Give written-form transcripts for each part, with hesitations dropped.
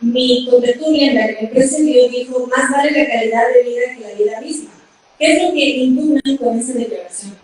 mi contertulio en la que me precedió dijo, más vale la calidad de vida que la vida misma. ¿Qué es lo que impugnan con esa declaración?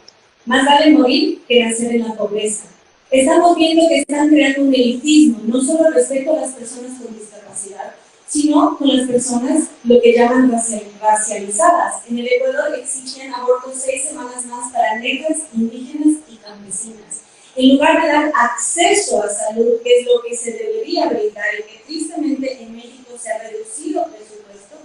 Más vale morir que nacer en la pobreza. Estamos viendo que están creando un elitismo, no solo respecto a las personas con discapacidad, sino con las personas, lo que llaman racializadas. En el Ecuador exigen abortos 6 semanas más para negras, indígenas y campesinas. En lugar de dar acceso a salud, que es lo que se debería brindar y que tristemente en México se ha reducido el presupuesto,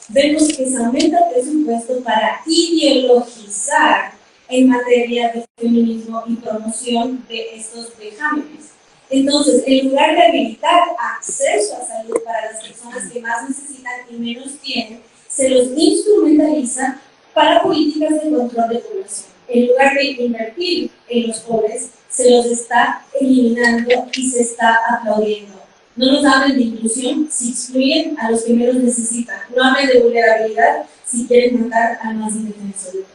vemos que se aumenta el presupuesto para ideologizar en materia de feminismo y promoción de estos vejámenes. Entonces, en lugar de habilitar acceso a salud para las personas que más necesitan y menos tienen, se los instrumentaliza para políticas de control de población. En lugar de invertir en los pobres, se los está eliminando y se está aplaudiendo. No nos hablen de inclusión si excluyen a los que menos necesitan. No hablen de vulnerabilidad si quieren matar al más indefenso de todos.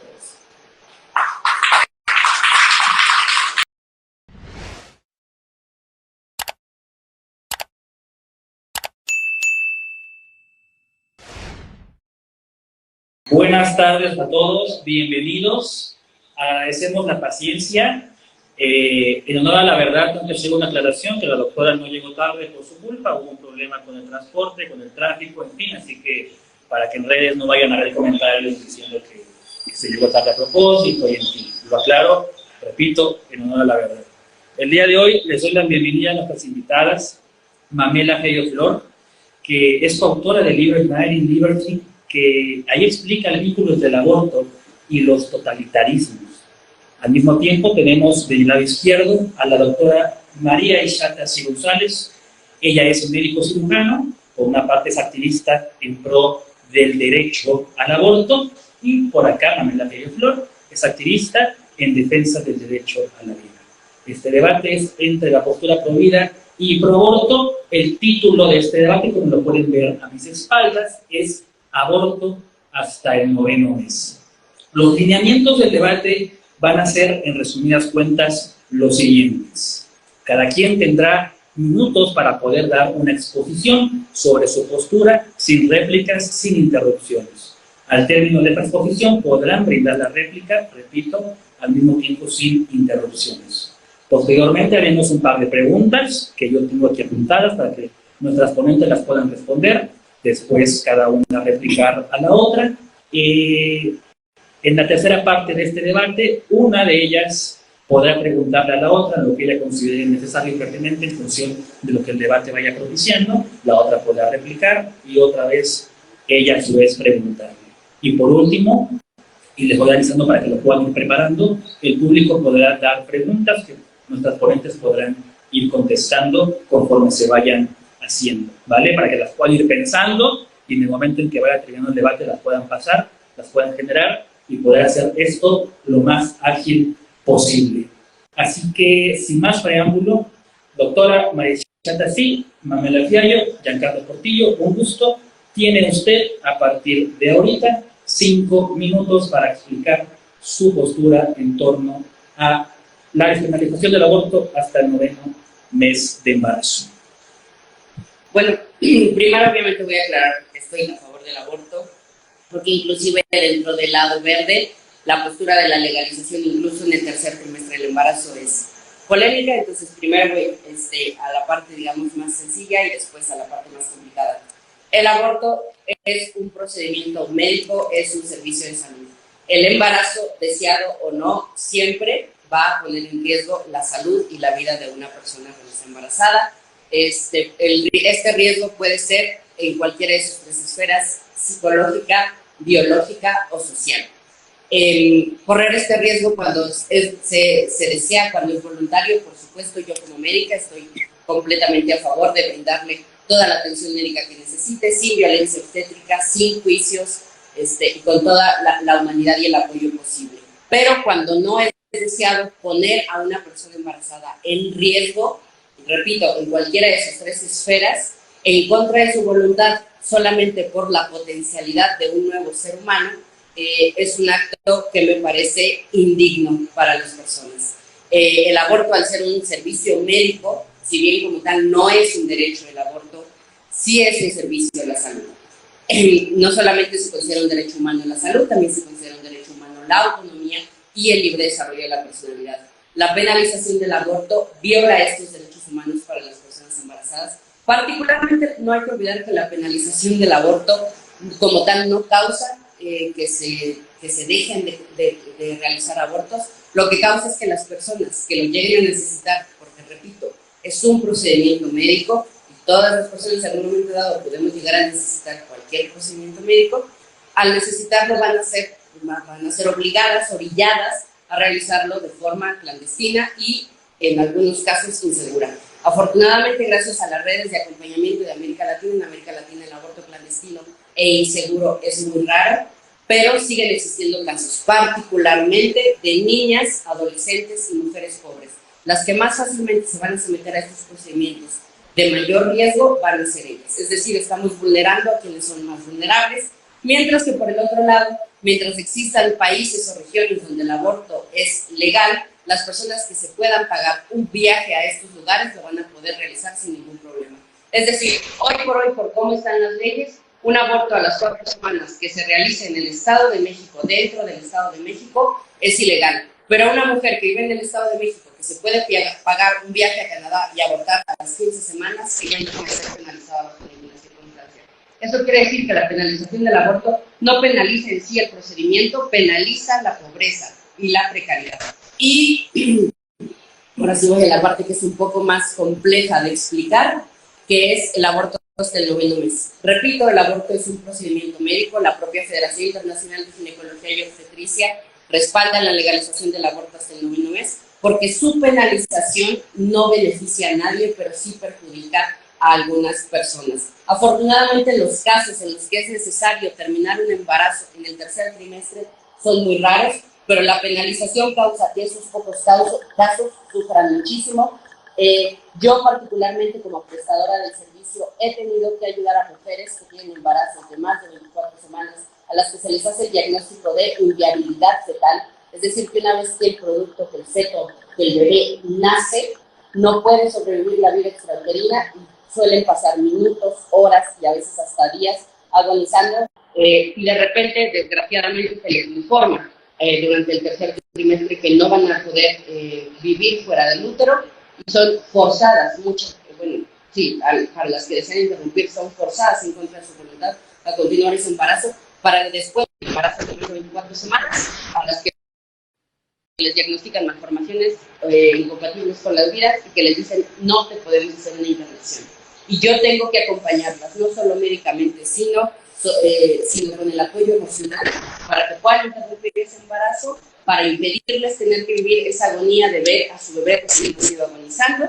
Buenas tardes a todos, bienvenidos. Agradecemos la paciencia. En honor a la verdad, tengo que hacer una aclaración, que la doctora no llegó tarde por su culpa, hubo un problema con el transporte, con el tráfico, en fin, así que para que en redes no vayan a ver comentarios diciendo que se llegó tarde a propósito, y en fin, lo aclaro, repito, en honor a la verdad. El día de hoy les doy la bienvenida a nuestras invitadas, Mamela Feyo Flor, que es coautora del libro Igniting Liberty, que ahí explica el vínculo entre el aborto y los totalitarismos. Al mismo tiempo tenemos del lado izquierdo a la doctora María Ishata C. González. Ella es médico cirujano, por una parte es activista en pro del derecho al aborto, y por acá Mamela Feyo Flor es activista en defensa del derecho a la vida. Este debate es entre la postura pro vida y pro aborto. El título de este debate, como lo pueden ver a mis espaldas, es Aborto hasta el 9º mes. Los lineamientos del debate van a ser, en resumidas cuentas, los siguientes. Cada quien tendrá minutos para poder dar una exposición sobre su postura, sin réplicas, sin interrupciones. Al término de esta exposición podrán brindar la réplica, repito, al mismo tiempo sin interrupciones. Posteriormente haremos un par de preguntas que yo tengo aquí apuntadas para que nuestras ponentes las puedan responder. Después cada una replicar a la otra. En la tercera parte de este debate, una de ellas podrá preguntarle a la otra lo que ella considere necesario y pertinente en función de lo que el debate vaya propiciando, la otra podrá replicar y otra vez ella a su vez preguntarle. Y por último, y les voy avisando para que lo puedan ir preparando, el público podrá dar preguntas que nuestras ponentes podrán ir contestando conforme se vayan haciendo, ¿vale? Para que las puedan ir pensando y en el momento en que vaya terminando el debate las puedan pasar, las puedan generar y poder hacer esto lo más ágil posible. Así que, sin más preámbulo, doctora María Ishata C., Mamela Feyo, Giancarlo Portillo, un gusto. Tiene usted, a partir de ahorita, 5 minutos para explicar su postura en torno a la despenalización del aborto hasta el 9º mes de embarazo. Bueno, primero obviamente voy a aclarar que estoy a favor del aborto, porque inclusive dentro del lado verde, la postura de la legalización incluso en el tercer trimestre del embarazo es polémica. Entonces primero voy a la parte, digamos, más sencilla y después a la parte más complicada. El aborto es un procedimiento médico, es un servicio de salud. El embarazo, deseado o no, siempre va a poner en riesgo la salud y la vida de una persona que está embarazada. Este riesgo puede ser en cualquiera de sus 3 esferas: psicológica, biológica o social. Correr este riesgo cuando se desea, cuando es voluntario, por supuesto, yo como médica estoy completamente a favor de brindarle toda la atención médica que necesite, sin violencia obstétrica, sin juicios, y con toda la humanidad y el apoyo posible. Pero cuando no es deseado poner a una persona embarazada en riesgo, repito, en cualquiera de sus 3 esferas, en contra de su voluntad, solamente por la potencialidad de un nuevo ser humano, es un acto que me parece indigno para las personas. El aborto, al ser un servicio médico, si bien como tal no es un derecho, el aborto sí es un servicio a la salud. No solamente se considera un derecho humano la salud, también se considera un derecho humano la autonomía y el libre desarrollo de la personalidad. La penalización del aborto viola estos derechos humanos para las personas embarazadas. Particularmente, no hay que olvidar que la penalización del aborto como tal no causa que se dejen de realizar abortos. Lo que causa es que las personas que lo lleguen a necesitar, porque repito, es un procedimiento médico, y todas las personas en algún momento dado podemos llegar a necesitar cualquier procedimiento médico, al necesitarlo van a ser obligadas, orilladas a realizarlo de forma clandestina y en algunos casos insegura. Afortunadamente, gracias a las redes de acompañamiento de América Latina, en América Latina el aborto clandestino e inseguro es muy raro, pero siguen existiendo casos, particularmente de niñas, adolescentes y mujeres pobres. Las que más fácilmente se van a someter a estos procedimientos de mayor riesgo van a ser ellas. Es decir, estamos vulnerando a quienes son más vulnerables, mientras que por el otro lado, mientras existan países o regiones donde el aborto es legal, las personas que se puedan pagar un viaje a estos lugares lo van a poder realizar sin ningún problema. Es decir, hoy por cómo están las leyes, un aborto a las 4 semanas que se realice en el Estado de México, dentro del Estado de México, es ilegal. Pero una mujer que vive en el Estado de México, que se puede pagar un viaje a Canadá y abortar a las 15 semanas, ella no puede ser penalizada bajo ninguna circunstancia. Eso quiere decir que la penalización del aborto no penaliza en sí el procedimiento, penaliza la pobreza y la precariedad. Y ahora sí voy a la parte que es un poco más compleja de explicar, que es el aborto hasta el 9º mes. Repito, el aborto es un procedimiento médico. La propia Federación Internacional de Ginecología y Obstetricia respalda la legalización del aborto hasta el 9º mes, porque su penalización no beneficia a nadie, pero sí perjudica a algunas personas. Afortunadamente, los casos en los que es necesario terminar un embarazo en el 3er trimestre son muy raros, pero la penalización causa que esos pocos casos sufran muchísimo. Yo particularmente como prestadora del servicio he tenido que ayudar a mujeres que tienen embarazos de más de 24 semanas a las que se les hace el diagnóstico de inviabilidad fetal, es decir, que una vez que el producto, que el feto, que el bebé nace, no puede sobrevivir la vida extrauterina y suelen pasar minutos, horas y a veces hasta días agonizando y de repente, desgraciadamente, se les informa durante el 3er trimestre que no van a poder vivir fuera del útero y son forzadas, muchas, para las que desean interrumpir, son forzadas en contra de su voluntad a continuar ese embarazo para después del embarazo de 24 semanas, a las que les diagnostican malformaciones incompatibles con las vidas y que les dicen no te podemos hacer una intervención. Y yo tengo que acompañarlas, no solo médicamente, sino con el apoyo emocional para que puedan interrumpir ese embarazo, para impedirles tener que vivir esa agonía de ver a su bebé que se ido agonizando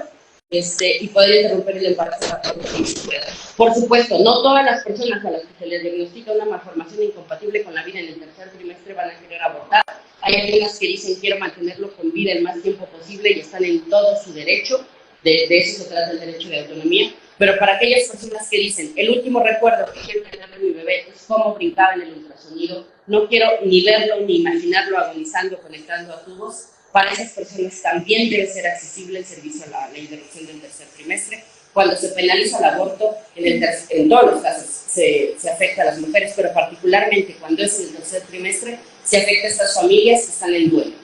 y poder interrumpir el embarazo a todo lo que se pueda. Por supuesto, no todas las personas a las que se les diagnostica una malformación incompatible con la vida en el 3er trimestre van a querer abortar. Hay algunas que dicen quiero mantenerlo con vida el más tiempo posible y están en todo su derecho, de eso se trata el derecho de autonomía. Pero para aquellas personas que dicen, el último recuerdo que quiero tener de mi bebé es cómo brincaba en el ultrasonido, no quiero ni verlo ni imaginarlo agonizando, conectando a tubos, para esas personas también debe ser accesible el servicio a la interrupción del 3er trimestre. Cuando se penaliza el aborto, en todos los casos se afecta a las mujeres, pero particularmente cuando es en el 3er trimestre, se afecta a estas familias que están en duelo.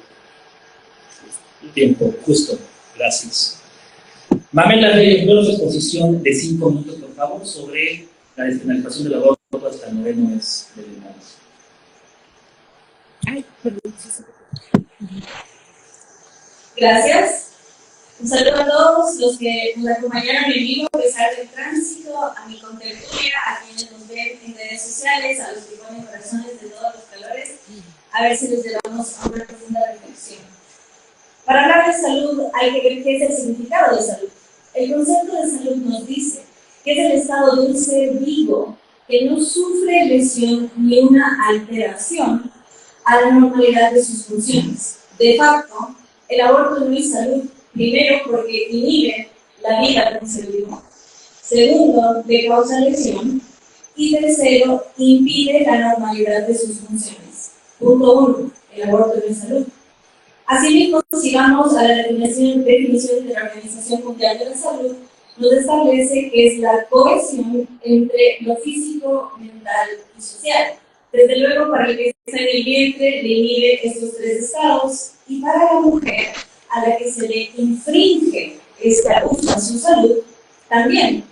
Tiempo, justo. Gracias. Mamela Reyes, danos una exposición de 5 minutos, por favor, sobre la despenalización del aborto hasta el 9º mes del embarazo. Ay, perdón. Gracias. Un saludo a todos los que nos acompañaron en vivo a pesar del tránsito, a mi contertulia, a quienes nos ven en redes sociales, a los que ponen corazones de todos los colores, a ver si les llevamos a una profunda reflexión. Para hablar de salud hay que ver qué es el significado de salud. El concepto de salud nos dice que es el estado de un ser vivo que no sufre lesión ni una alteración a la normalidad de sus funciones. De facto, el aborto no es salud, primero porque inhibe la vida de un ser vivo, segundo, le causa lesión, y tercero, impide la normalidad de sus funciones. Punto 1, el aborto no es salud. Asimismo, si vamos a la definición de la Organización Mundial de la Salud, nos establece que es la cohesión entre lo físico, mental y social. Desde luego, para el que está en el vientre, le inhibe estos tres estados, y para la mujer, a la que se le infringe este abuso a su salud, también.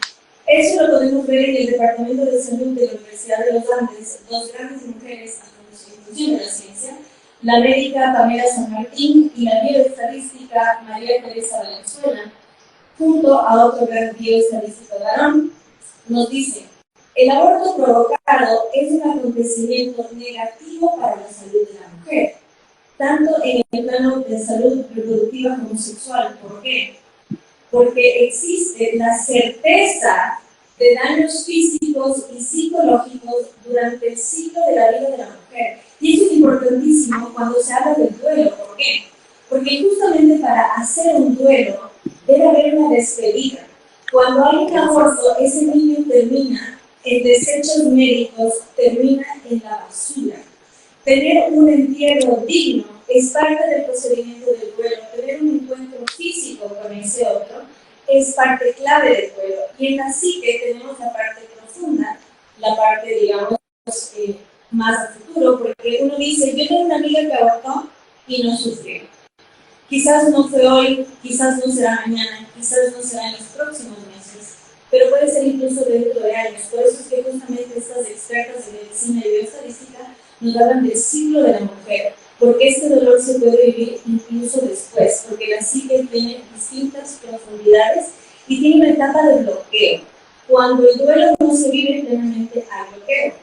Eso lo podemos ver en el Departamento de Salud de la Universidad de los Andes, dos grandes mujeres en su inclusión de la ciencia, la médica Pamela San Martín y la bioestadística María Teresa Valenzuela, junto a otro gran bioestadístico varón, nos dice: el aborto provocado es un acontecimiento negativo para la salud de la mujer, tanto en el plano de salud reproductiva como sexual. ¿Por qué? Porque existe la certeza de daños físicos y psicológicos durante el ciclo de la vida de la mujer. Y eso es importantísimo cuando se habla del duelo. ¿Por qué? Porque justamente para hacer un duelo debe haber una despedida. Cuando hay un aborto, ese niño termina en desechos médicos, termina en la basura. Tener un entierro digno es parte del procedimiento del duelo. Tener un encuentro físico con ese otro es parte clave del duelo. Y en la psique tenemos la parte profunda, la parte, digamos, más a futuro, porque uno dice: yo tengo una amiga que abortó y no sufrió. Quizás no fue hoy, quizás no será mañana, quizás no será en los próximos meses, pero puede ser incluso dentro de años. Por eso es que justamente estas expertas en medicina y bioestadística nos hablan del ciclo de la mujer, porque este dolor se puede vivir incluso después, porque la psique tiene distintas profundidades y tiene una etapa de bloqueo. Cuando el duelo no se vive plenamente, hay bloqueo.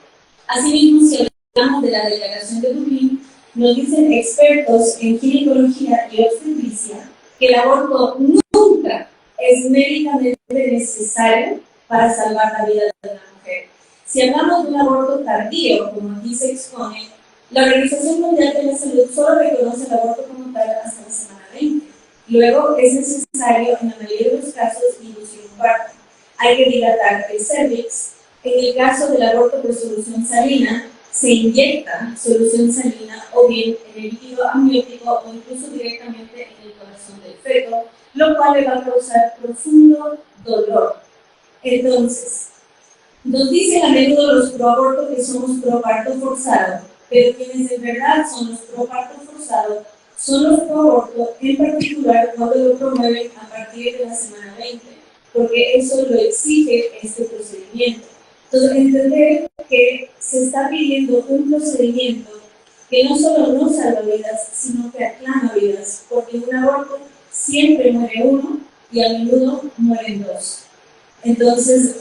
Asimismo, si hablamos de la Declaración de Dublín, nos dicen expertos en ginecología y obstetricia que el aborto nunca es médicamente necesario para salvar la vida de una mujer. Si hablamos de un aborto tardío, como aquí se expone, la Organización Mundial de la Salud solo reconoce el aborto como tal hasta la semana 20. Luego es necesario, en la mayoría de los casos, inducir un parto. Hay que dilatar el cervix. En el caso del aborto por solución salina, se inyecta solución salina o bien en el líquido amniótico o incluso directamente en el corazón del feto, lo cual le va a causar profundo dolor. Entonces, nos dicen a menudo los proaborto que somos pro parto forzado, pero quienes en verdad son los pro parto forzado son los proaborto, en particular cuando lo promueven a partir de la semana 20, porque eso lo exige este procedimiento. Entonces, entender que se está pidiendo un procedimiento que no solo no salva vidas, sino que aclama vidas, porque en un aborto siempre muere uno y a menudo mueren dos. Entonces,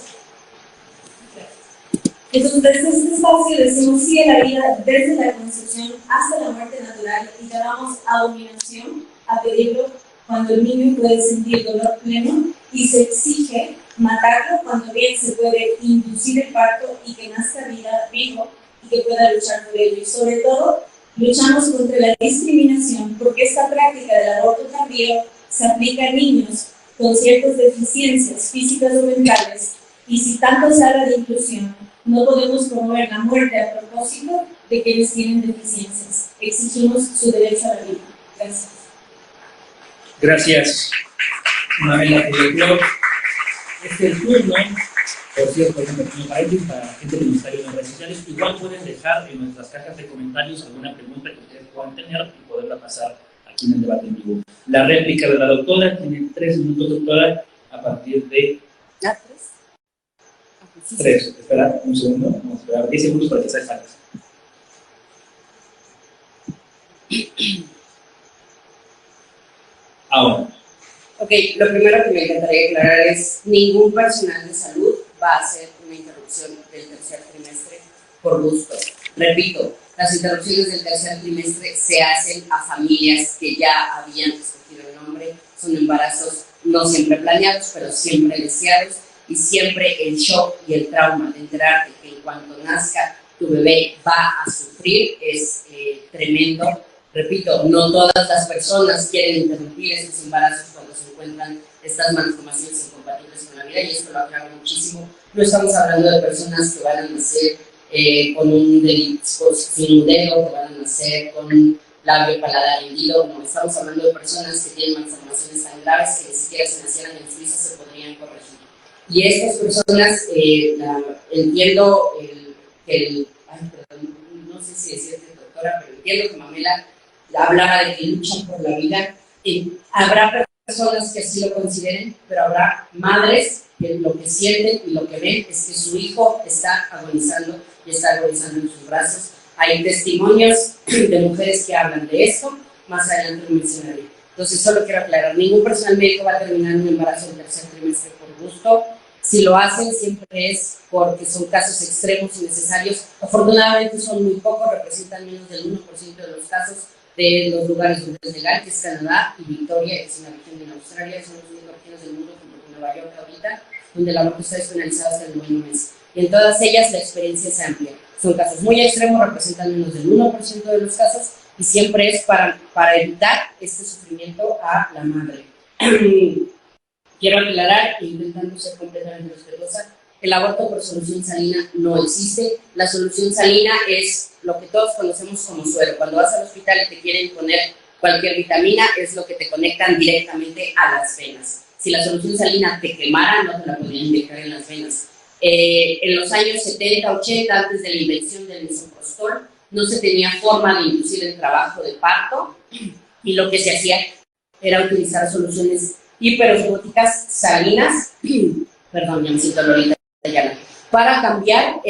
desde este espacio decimos sí a la vida desde la concepción hasta la muerte natural y llamamos abominación a pedirlo cuando el niño puede sentir dolor pleno y se exige matarlo cuando bien se puede inducir el parto y que nazca vida vivo y que pueda luchar por ello. Y sobre todo, luchamos contra la discriminación porque esta práctica del aborto tardío se aplica a niños con ciertas deficiencias físicas o mentales, y si tanto se habla de inclusión, no podemos promover la muerte a propósito de quienes tienen deficiencias. Exigimos su derecho a la vida. Gracias. Gracias, Manuela. Este es el turno, por cierto, un pequeño paréntesis para la gente que nos está viendo en redes sociales. Igual pueden dejar en nuestras cajas de comentarios alguna pregunta que ustedes puedan tener y poderla pasar aquí en el debate en vivo. La réplica de la doctora tiene 3 minutos, doctora, a partir de... ¿Ya 3? 3. Espera un segundo, vamos a esperar 10 segundos para que se salga. Ahora. Ok, lo primero que me encantaría aclarar es: ningún personal de salud va a hacer una interrupción del tercer trimestre por gusto. Repito, las interrupciones del tercer trimestre se hacen a familias que ya habían escogido el nombre. Son embarazos no siempre planeados, pero siempre deseados, y siempre el shock y el trauma de enterarte que en cuanto nazca tu bebé va a sufrir es tremendo. Repito, no todas las personas quieren interrumpir esos embarazos cuando se encuentran estas malformaciones incompatibles con la vida, y esto lo aclaro muchísimo. No estamos hablando de personas que van a nacer con un sin dedo, que van a nacer con labio paladar hendido. No, estamos hablando de personas que tienen malformaciones tan graves que ni siquiera si nacieran en Suiza se podrían corregir. Y estas personas, entiendo ay, perdón, no sé si decirte doctora, pero entiendo que Mamela hablaba de que luchan por la vida. Habrá personas que así lo consideren, pero habrá madres que lo que sienten y lo que ven es que su hijo está agonizando y está agonizando en sus brazos. Hay testimonios de mujeres que hablan de esto, más adelante lo mencionaré. Entonces, solo quiero aclarar, ningún personal médico va a terminar un embarazo en tercer trimestre por gusto. Si lo hacen, siempre es porque son casos extremos y necesarios. Afortunadamente son muy pocos, representan menos del 1% de los casos de los lugares donde es legal, que es Canadá y Victoria, que es una región de Australia, son las únicas regiones del mundo, junto con Nueva York ahorita, donde el aborto está despenalizado hasta el 9º mes. Y en todas ellas la experiencia es amplia. Son casos muy extremos, representan menos del 1% de los casos, y siempre es para evitar este sufrimiento a la madre. Quiero aclarar, intentando ser completamente respetuosa, el aborto por solución salina no existe. La solución salina es lo que todos conocemos como suero. Cuando vas al hospital y te quieren poner cualquier vitamina, es lo que te conectan directamente a las venas. Si la solución salina te quemara, no te la podrían inyectar en las venas. En los años 70, 80, antes de la invención del misoprostol, no se tenía forma de inducir el trabajo de parto, y lo que se hacía era utilizar soluciones hiperosmóticas salinas, perdón, ya me siento Lolita Ayala, para cambiar,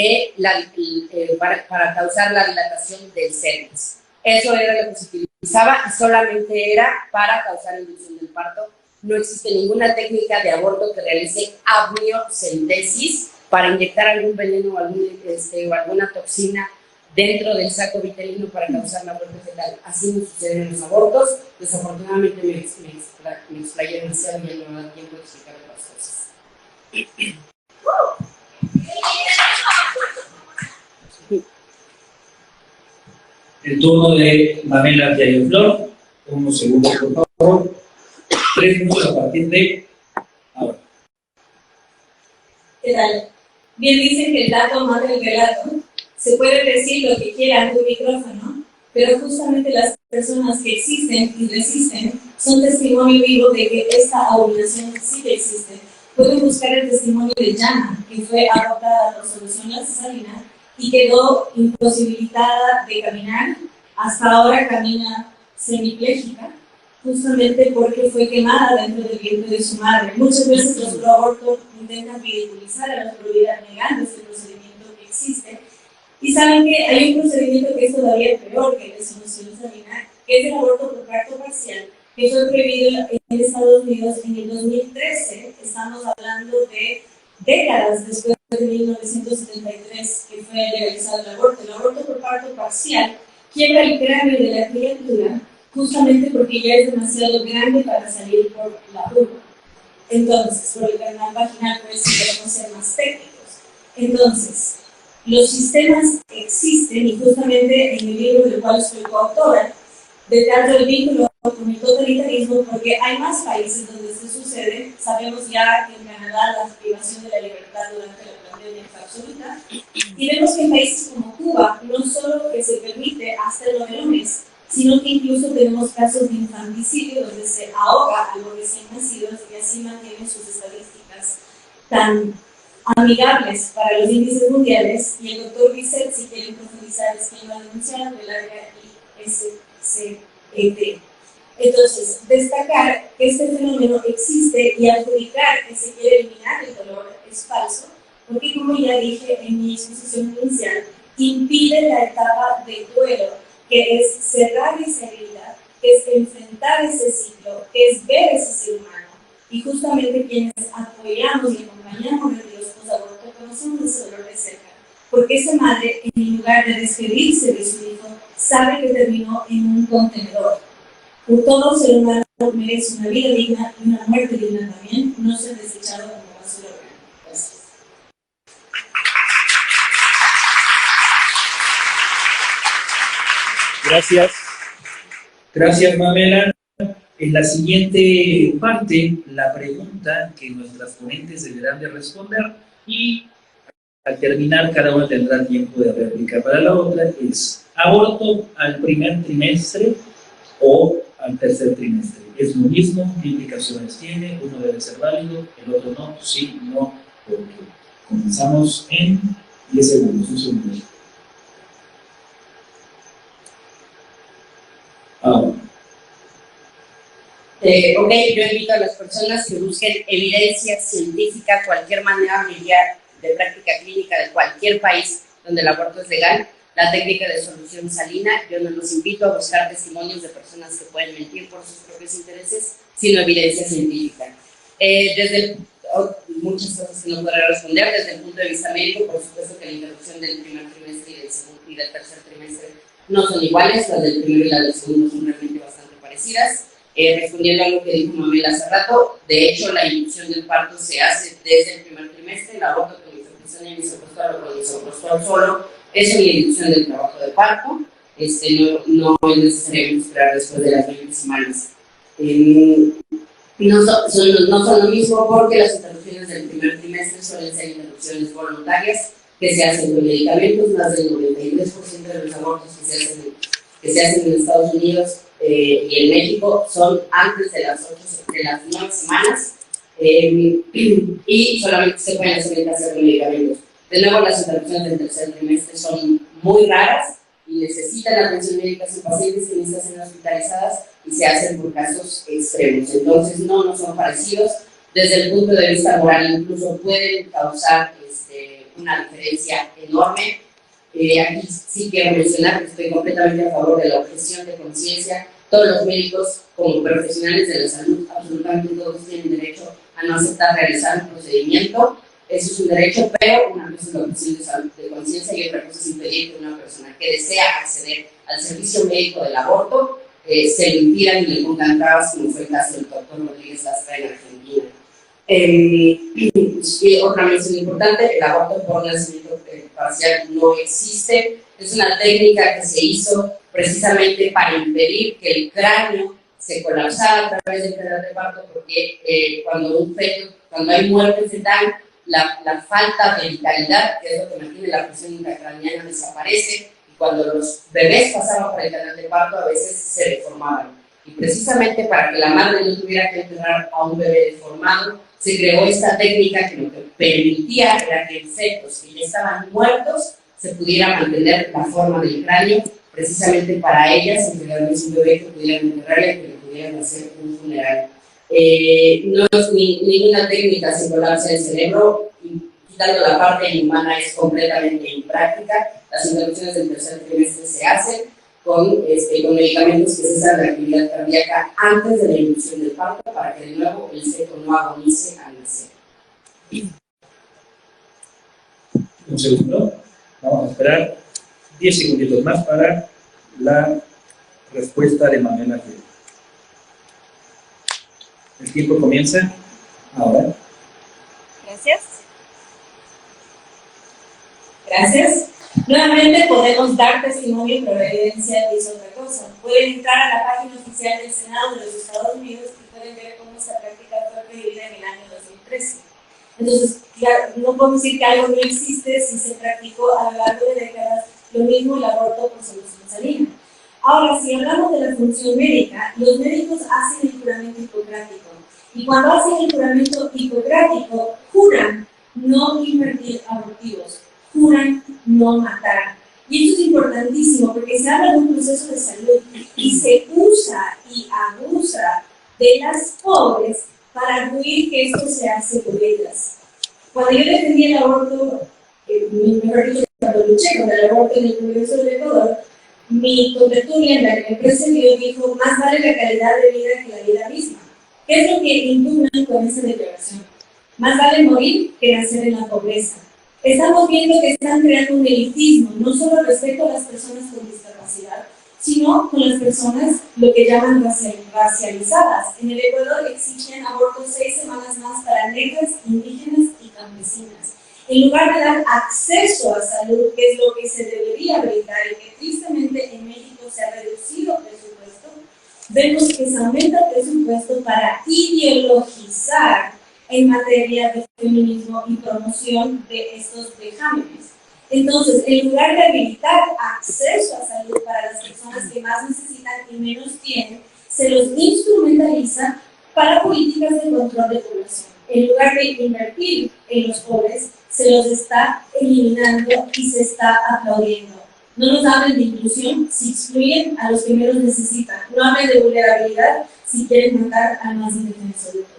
para causar la dilatación del cervix. Eso era lo que se utilizaba y solamente era para causar inducción del parto. No existe ninguna técnica de aborto que realice amniocentesis para inyectar algún veneno o alguna toxina dentro del saco vitelino para causar la muerte fetal. Así no sucede en los abortos. Desafortunadamente me explayé demasiado y no me da tiempo de explicar otras cosas. El turno de Mamela Flor. Unos segundos, por favor. 3 minutos a partir de ahora. ¿Qué tal? Bien dicen que el dato mata el relato. Se puede decir lo que quiera ante un micrófono, pero justamente las personas que existen y resisten son testimonio vivo de que esta abominación sí que existe. Pueden buscar el testimonio de Jana, que fue abortada por solución salina y quedó imposibilitada de caminar. Hasta ahora camina semipléjica, justamente porque fue quemada dentro del vientre de su madre. Muchas veces los pro-abortos intentan ridiculizar a la prioridad negando este procedimiento que existe. Y saben que hay un procedimiento que es todavía peor que la solución salina, que es el aborto por parto parcial, que fue prohibido en Estados Unidos en el 2013. Estamos hablando de décadas después de 1973, que fue legalizado el aborto. El aborto por parto parcial quiebra el cráneo de la criatura justamente porque ya es demasiado grande para salir por la vulva. Entonces, por el canal vaginal, pues queremos ser más técnicos. Entonces, los sistemas existen y justamente en el libro del cual soy coautora, de Teatro del Vínculo con el totalitarismo, porque hay más países donde esto sucede. Sabemos ya que en Canadá la privación de la libertad durante la pandemia fue absoluta, y vemos que en países como Cuba no solo que se permite hasta el 9º mes, sino que incluso tenemos casos de infanticidio donde se ahoga a los recién nacidos y así mantienen sus estadísticas tan amigables para los índices mundiales. Y el doctor Bisset, si quieren profundizar, es quien lo ha denunciado del área ISCT. Entonces, destacar que este fenómeno existe y adjudicar que se quiere eliminar el dolor es falso, porque como ya dije en mi exposición inicial, impide la etapa de duelo, que es cerrar esa herida, que es enfrentar ese ciclo, que es ver ese ser humano. Y justamente quienes apoyamos y acompañamos a los posabortos conocemos ese dolor de cerca, porque esa madre, en lugar de despedirse de su hijo, sabe que terminó en un contenedor. Todo ser humano merece una vida digna y una muerte digna también, no ser desechado como basura orgánica. Gracias. Gracias. Gracias, Mamela. En la siguiente parte, la pregunta que nuestras ponentes deberán de responder, y Al terminar, cada uno tendrá tiempo de réplica. Para la otra es aborto al primer trimestre o al tercer trimestre. Es lo mismo, ¿qué implicaciones tiene? Uno debe ser válido, el otro no, sí, no, porque comenzamos en 10 segundos, un segundo. Ahora. Ok, yo invito a las personas que busquen evidencia científica, cualquier manera de práctica clínica de cualquier país donde el aborto es legal, la técnica de solución salina. Yo no los invito a buscar testimonios de personas que pueden mentir por sus propios intereses, sino evidencia científica. Muchas cosas que no podré responder desde el punto de vista médico. Por supuesto que la interrupción del primer trimestre y del segundo y del tercer trimestre no son iguales, las del primero y las del segundo son realmente bastante parecidas. Respondiendo a lo que dijo Mamela hace rato, de hecho la inducción del parto se hace desde el primer trimestre. El aborto con misoprostol y misoprostol o con misoprostol solo es una inducción del trabajo de parto. No es necesario esperar después de las 20 semanas. No son lo mismo porque las interrupciones del primer trimestre suelen ser interrupciones voluntarias que se hacen con medicamentos. Más del 93% de los abortos que se hacen en Estados Unidos y en México son antes de las 9 semanas y solamente se pueden hacer en casa con medicamentos. De nuevo, las interrupciones del tercer trimestre son muy raras y necesitan atención médica en pacientes que necesitan ser hospitalizadas y se hacen por casos extremos. Entonces, no son parecidos. Desde el punto de vista moral, incluso pueden causar una diferencia enorme. Aquí sí quiero mencionar que estoy completamente a favor de la objeción de conciencia. Todos los médicos, como profesionales de la salud, absolutamente todos tienen derecho a no aceptar realizar un procedimiento. Eso es un derecho, pero una cosa es la objeción de conciencia y otra cosa es impedir que una persona que desea acceder al servicio médico del aborto se le impidan y le pongan trabas, como fue el caso del doctor Rodríguez Lastra en Argentina. Y otra mención importante: el aborto por nacimiento parcial no existe. Es una técnica que se hizo precisamente para impedir que el cráneo se colapsara a través del canal de parto, porque cuando hay muerte fetal, la falta de vitalidad, que es lo que mantiene la presión intracraneana, desaparece, y cuando los bebés pasaban por el canal de parto a veces se deformaban. Y precisamente para que la madre no tuviera que enterrar a un bebé deformado, se creó esta técnica que lo que permitía era que fetos que ya estaban muertos se pudiera mantener la forma del cráneo, precisamente para ellas, entregarles un bebé que pudieran enterrar y que le pudieran hacer un funeral. No es ninguna técnica sin colapsa el cerebro, quitando la parte inhumana es completamente impráctica. Las interrupciones del tercer trimestre se hacen con medicamentos que cesan la actividad cardíaca antes de la inducción del parto para que de nuevo el feto no agonice al nacer. Un segundo, vamos a esperar 10 segunditos más para la respuesta de Mamela. El tiempo comienza ahora. Gracias. Gracias. Nuevamente podemos dar testimonio, pero la evidencia dice otra cosa. Pueden entrar a la página oficial del Senado de los Estados Unidos y pueden ver cómo esta práctica fue prohibida en el año 2013. Entonces, claro, no podemos decir que algo no existe si se practicó a lo largo de décadas lo mismo el aborto por solución salina. Ahora, si hablamos de la función médica, los médicos hacen el juramento hipocrático. Y cuando hacen el juramento hipocrático, juran no invertir abortivos, juran no matar. Y esto es importantísimo porque se habla de un proceso de salud y se usa y abusa de las pobres para arguir que esto se hace por ellas. Cuando yo defendí el aborto, mejor dicho, cuando luché contra el aborto en el Congreso del Ecuador, mi contertulia en la que me precedió dijo: más vale la calidad de vida que la vida misma. ¿Qué es lo que impugnan con esa declaración? Más vale morir que nacer en la pobreza. Estamos viendo que están creando un elitismo, no solo respecto a las personas con discapacidad, sino con las personas lo que llaman racializadas. En el Ecuador exigen abortos 6 semanas más para negras, indígenas y campesinas. En lugar de dar acceso a salud, que es lo que se debería brindar y que tristemente en México se ha reducido el presupuesto, vemos que se aumenta el presupuesto para ideologizar en materia de feminismo y promoción de estos vejámenes. Entonces, en lugar de habilitar acceso a salud para las personas que más necesitan y menos tienen, se los instrumentaliza para políticas de control de población. En lugar de invertir en los pobres, se los está eliminando y se está aplaudiendo. No nos hablen de inclusión si excluyen a los que menos necesitan. No hablen de vulnerabilidad si quieren matar al más indefenso de todos.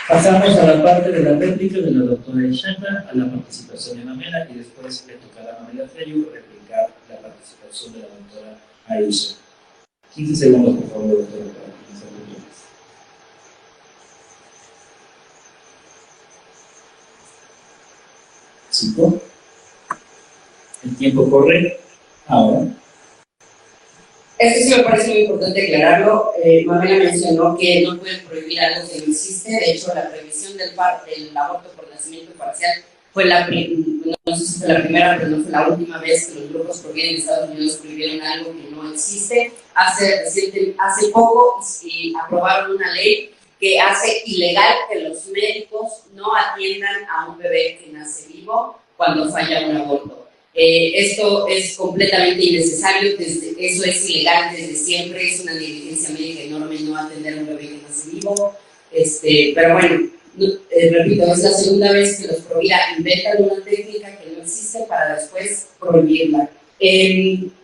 Pasamos a la parte de la réplica de la doctora Ishanta, a la participación de Mamela, y después le tocará a Mamela Freyu replicar la participación de la doctora Aisha. 15 segundos, por favor, doctora, para comenzar el tema. 5. El tiempo corre ahora. Esto sí me parece muy importante aclararlo. Mamela mencionó que no pueden prohibir algo que no existe. De hecho, la prohibición del aborto por nacimiento parcial fue no sé si fue la primera, pero no fue la última vez que los grupos pro vida en Estados Unidos prohibieron algo que no existe. Hace poco aprobaron una ley que hace ilegal que los médicos no atiendan a un bebé que nace vivo cuando falla un aborto. Esto es completamente innecesario, eso es ilegal desde siempre, es una negligencia médica enorme no atender a un bebé que nace vivo. Pero bueno, repito, es la segunda vez que los pro vida inventan una técnica que no existe para después prohibirla.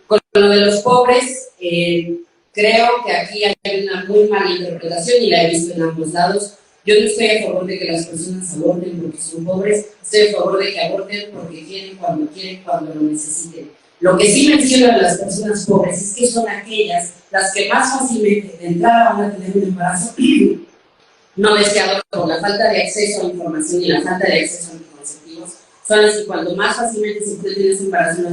Con lo de los pobres, creo que aquí hay una muy mala interpretación y la he visto en ambos lados. Yo no estoy a favor de que las personas aborten porque son pobres, estoy a favor de que aborten porque quieren, cuando lo necesiten. Lo que sí mencionan las personas pobres es que son aquellas las que más fácilmente de entrada van a tener un embarazo no deseado por la falta de acceso a información y la falta de acceso a anticonceptivos. Son las que cuando más fácilmente se puede tener ese embarazo no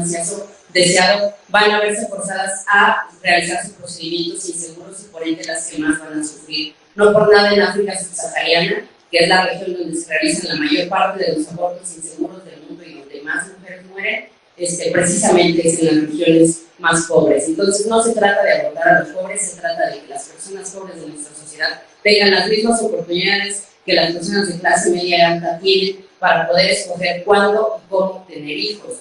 deseado, van a verse forzadas a realizar sus procedimientos inseguros y por ende las que más van a sufrir. No por nada en África subsahariana, que es la región donde se realizan la mayor parte de los abortos inseguros del mundo y donde más mujeres mueren, precisamente es en las regiones más pobres. Entonces no se trata de abortar a los pobres, se trata de que las personas pobres de nuestra sociedad tengan las mismas oportunidades que las personas de clase media y alta tienen para poder escoger cuándo y cómo tener hijos.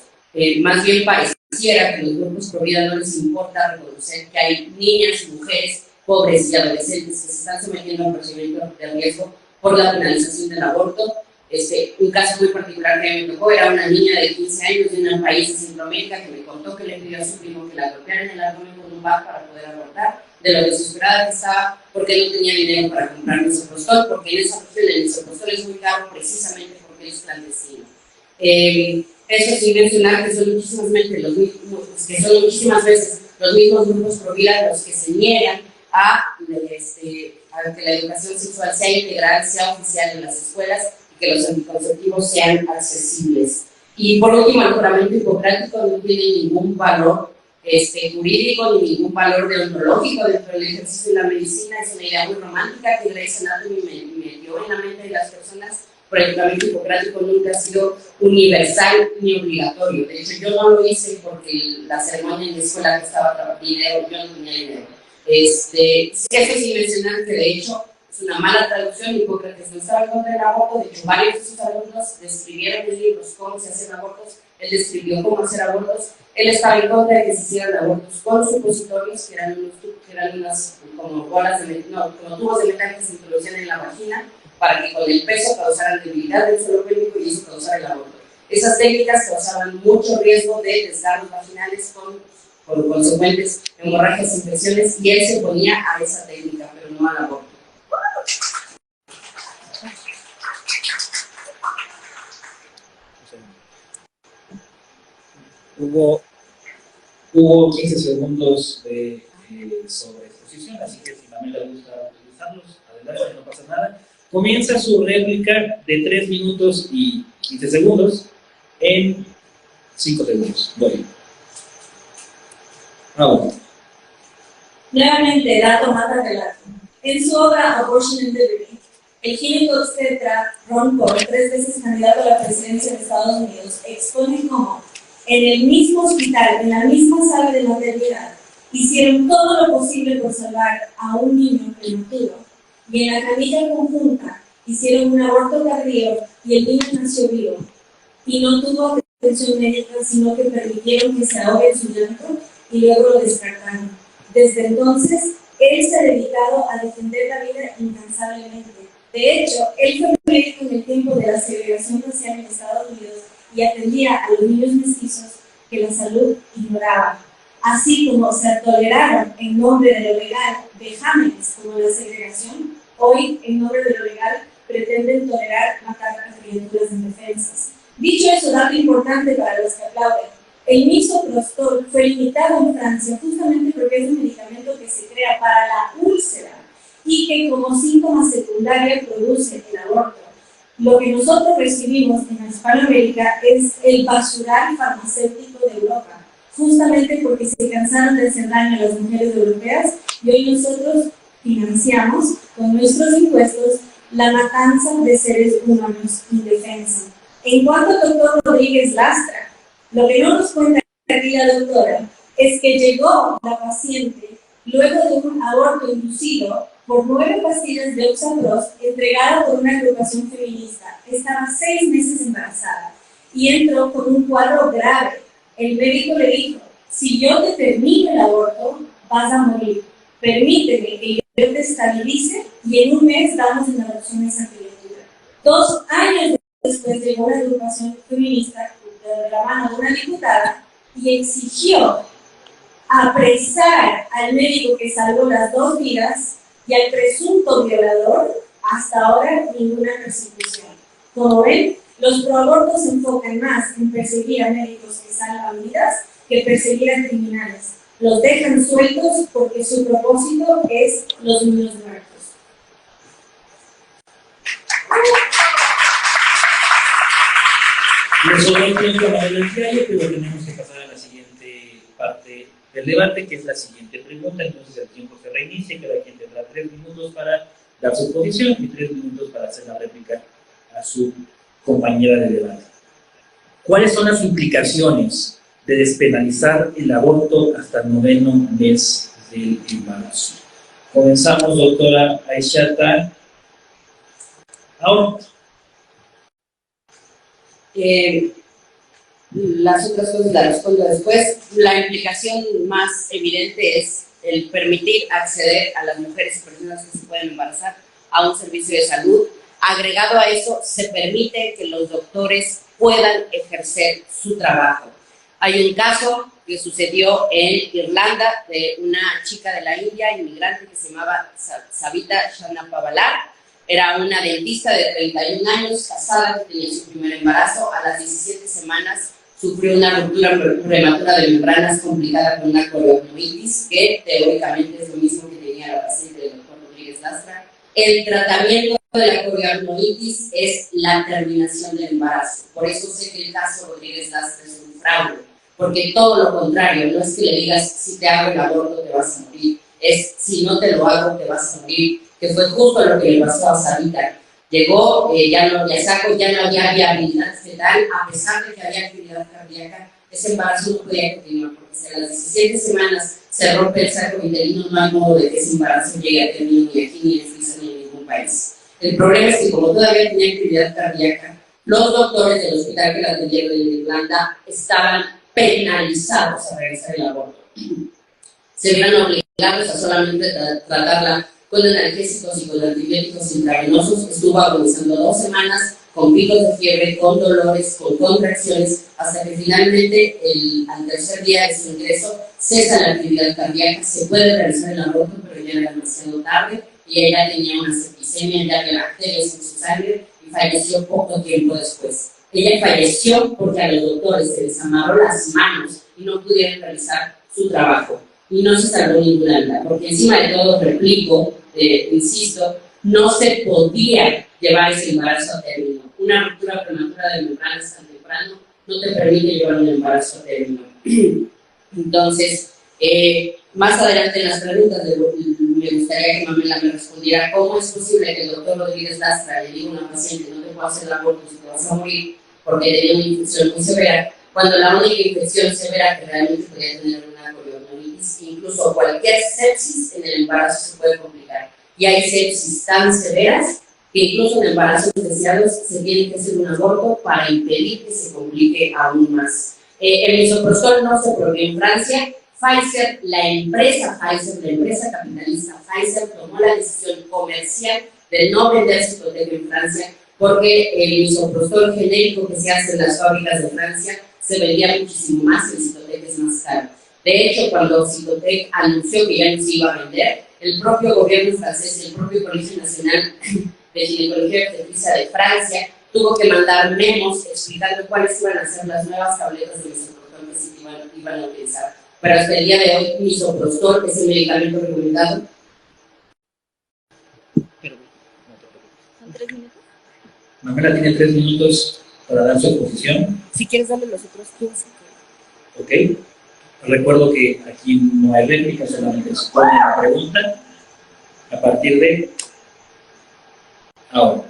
Más bien pareciera que a los grupos pro vida no les importa reconocer que hay niñas y mujeres pobres y adolescentes que se están sometiendo a procedimientos de riesgo por la penalización del aborto. Un caso muy particular que me tocó era una niña de 15 años de un país de Centroamérica que me contó que le pidió a su primo que la golpearan en el abdomen con un bat para poder abortar, de lo desesperada que estaba porque no tenía dinero para comprar misoprostol, porque en esa región el misoprostol es muy caro precisamente porque es clandestino. Eso sin mencionar que son muchísimas veces los mismos grupos pro vida los que se niegan a que la educación sexual sea integral, sea oficial en las escuelas y que los anticonceptivos sean accesibles. Y por último, el juramento hipocrático no tiene ningún valor jurídico ni ningún valor deontológico dentro del ejercicio de la medicina. Es una idea muy romántica que Grey's Anatomy me dio en la mente de las personas, pero el juramento hipocrático nunca ha sido universal ni obligatorio. De hecho, yo no lo hice porque la ceremonia en la escuela costaba dinero, yo no tenía dinero. Eso sí mencionar que de hecho es una mala traducción. Hipócrates no estaba en contra del aborto. De hecho, varios de sus alumnos describieron en libros cómo se hacen abortos. Él describió cómo hacer abortos. Él estaba en contra de que se hicieran abortos con supositorios, que eran unas como bolas como tubos de metal que se introducían en la vagina para que con el peso causaran debilidad del suelo pélvico y eso causara el aborto. Esas técnicas causaban mucho riesgo de desgarros vaginales con consecuentes hemorragias e infecciones, y él se oponía a esa técnica, pero no al aborto. Hubo 15 segundos de sobre exposición, así que si también le gusta utilizarlos, adelante, no pasa nada. Comienza su réplica de 3 minutos y 15 segundos en 5 segundos. Voy. Nuevamente, dato más relato. En su obra Abortion and Liberty, el ginecobstetra Ron Paul, 3 veces candidato a la presidencia de Estados Unidos, expone cómo en el mismo hospital, en la misma sala de maternidad, hicieron todo lo posible por salvar a un niño prematuro y en la camilla conjunta hicieron un aborto tardío y el niño nació vivo y no tuvo atención médica, sino que permitieron que se ahogue en su llanto y luego lo descartaron. Desde entonces, él se ha dedicado a defender la vida incansablemente. De hecho, él fue médico en el tiempo de la segregación racial en Estados Unidos y atendía a los niños mestizos que la salud ignoraba. Así como se toleraron en nombre de lo legal vejámenes como la segregación, hoy en nombre de lo legal pretenden tolerar matar a criaturas indefensas. Dicho eso, dato importante para los que aplauden. El misoprostol fue limitado en Francia justamente porque es un medicamento que se crea para la úlcera y que como síntoma secundario produce el aborto. Lo que nosotros recibimos en Hispanoamérica es el basural farmacéutico de Europa, justamente porque se cansaron de hacer daño a las mujeres europeas y hoy nosotros financiamos con nuestros impuestos la matanza de seres humanos indefensos. En cuanto al doctor Rodríguez Lastra, lo que no nos cuenta aquí la doctora es que llegó la paciente luego de un aborto inducido por 9 pastillas de Oxapros entregada por una agrupación feminista. Estaba 6 meses embarazada y entró con un cuadro grave. El médico le dijo, si yo te termino el aborto, vas a morir. Permíteme que yo te estabilice y en un mes damos en adopción esa criatura. 2 años después llegó una agrupación feminista de la mano de una diputada y exigió apresar al médico que salvó las 2 vidas y al presunto violador. Hasta ahora ninguna persecución. Como ven, los proabortos se enfocan más en perseguir a médicos que salvan vidas que perseguir a criminales. Los dejan sueltos porque su propósito es los niños muertos. Nosotros tenemos que tomar el ensayo, pero tenemos que pasar a la siguiente parte del debate, que es la siguiente pregunta. Entonces el tiempo se reinicia, cada quien tendrá 3 minutos para dar su posición y 3 minutos para hacer la réplica a su compañera de debate. ¿Cuáles son las implicaciones de despenalizar el aborto hasta el 9º mes del embarazo? Comenzamos, doctora Aishata. Ahora. Las otras cosas las respondo después. La implicación más evidente es el permitir acceder a las mujeres y personas que se pueden embarazar a un servicio de salud. Agregado a eso, se permite que los doctores puedan ejercer su trabajo. Hay un caso que sucedió en Irlanda de una chica de la India, inmigrante, que se llamaba Savita Shanapavalar. Era una dentista de 31 años, casada, que tenía su primer embarazo. A las 17 semanas sufrió una ruptura prematura de membranas complicada con una coriognoitis, que teóricamente es lo mismo que tenía la paciente del doctor Rodríguez Lastra. El tratamiento de la coriognoitis es la terminación del embarazo. Por eso sé que el caso Rodríguez Lastra es un fraude, porque todo lo contrario, no es que le digas, si te hago el aborto te vas a morir, es si no te lo hago te vas a morir, que fue justo lo que le pasó a Savita. Llegó, ya no había viabilidad fetal, a pesar de que había actividad cardíaca, ese embarazo no podía continuar, porque si a las 17 semanas se rompe el saco vitelino, no hay modo de que ese embarazo llegue a término ni aquí, ni en Suiza, ni en ningún país. El problema es que como todavía tenía actividad cardíaca, los doctores del hospital que la atendieron en Irlanda estaban penalizados a realizar el aborto. Se vieron obligados a solamente tratarla con analgésicos y con antibióticos intravenosos. Estuvo agonizando 2 semanas con picos de fiebre, con dolores, con contracciones, hasta que finalmente al tercer día de su ingreso cesa la actividad cardíaca, se puede realizar el aborto, pero ya era demasiado tarde y ella tenía una septicemia, ya había bacterias en su sangre y falleció poco tiempo después. Ella falleció porque a los doctores se les amarró las manos y no pudieron realizar su trabajo. Y no se salvó ninguna vida, porque encima de todo, replico, insisto, no se podía llevar ese embarazo a término. Una ruptura prematura de membranas tan temprano no te permite llevar un embarazo a término. Entonces, más adelante en las preguntas me gustaría que Mamela me respondiera cómo es posible que el doctor Rodríguez Lastra le diga a una paciente no te puedo hacer el aborto si te vas a morir porque tenía una infección muy severa, cuando la única infección severa que realmente podía tener una coriognoitis sepsis, incluso cualquier sepsis en el embarazo se puede complicar. Y hay sepsis tan severas que incluso en embarazos deseados se tiene que hacer un aborto para impedir que se complique aún más. El misoprostol no se prohibió en Francia. Pfizer, la empresa capitalista Pfizer, tomó la decisión comercial de no vender Citotec en Francia porque el misoprostol genérico que se hace en las fábricas de Francia se vendía muchísimo más y el Citotec es más caro. De hecho, cuando Citotec anunció que ya no se iba a vender, el propio gobierno francés y el propio Colegio Nacional de Ginecología y Obstetricia de Francia tuvo que mandar memos explicando cuáles iban a ser las nuevas tabletas de misoprostol que se iban a utilizar. Pero hasta el día de hoy, misoprostol es el medicamento recomendado. ¿Son 3 minutos? Manuela tiene 3 minutos para dar su exposición. Si quieres darle los otros 15. Ok. Recuerdo que aquí no hay réplica, solamente se pone una pregunta a partir de ahora.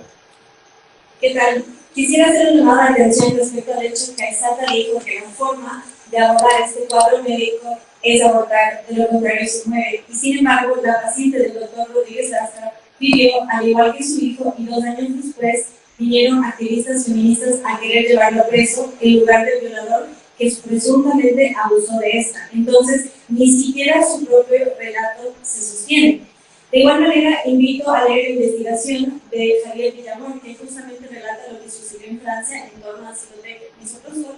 ¿Qué tal? Quisiera hacer una llamada de atención respecto al hecho que Aizata dijo que la forma de abordar este cuadro médico es abortar, de lo contrario se muere. Y sin embargo, la paciente del doctor Rodríguez Lastra vivió, al igual que su hijo, y 2 años después vinieron activistas feministas a querer llevarlo preso en lugar del violador que presuntamente abusó de esta. Entonces, ni siquiera su propio relato se sostiene. De igual manera, invito a leer la investigación de Javier Villamor, que justamente relata lo que sucedió en Francia en torno a Citotec misoprostol,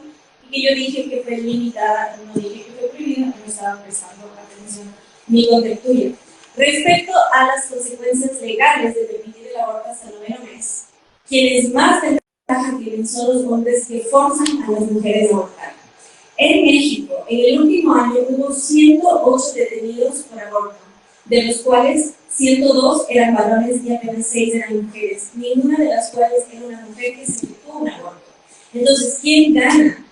y que yo dije que fue limitada, no dije que fue prohibida, no estaba prestando atención ni conjetura. Respecto a las consecuencias legales de permitir el aborto hasta el 9º mes, quienes más ventaja tienen son los hombres que forzan a las mujeres a abortar. En México, en el último año hubo 108 detenidos por aborto, de los cuales 102 eran varones y apenas 6 eran mujeres, ninguna de las cuales era una mujer que se efectuó un aborto. Entonces, ¿quién gana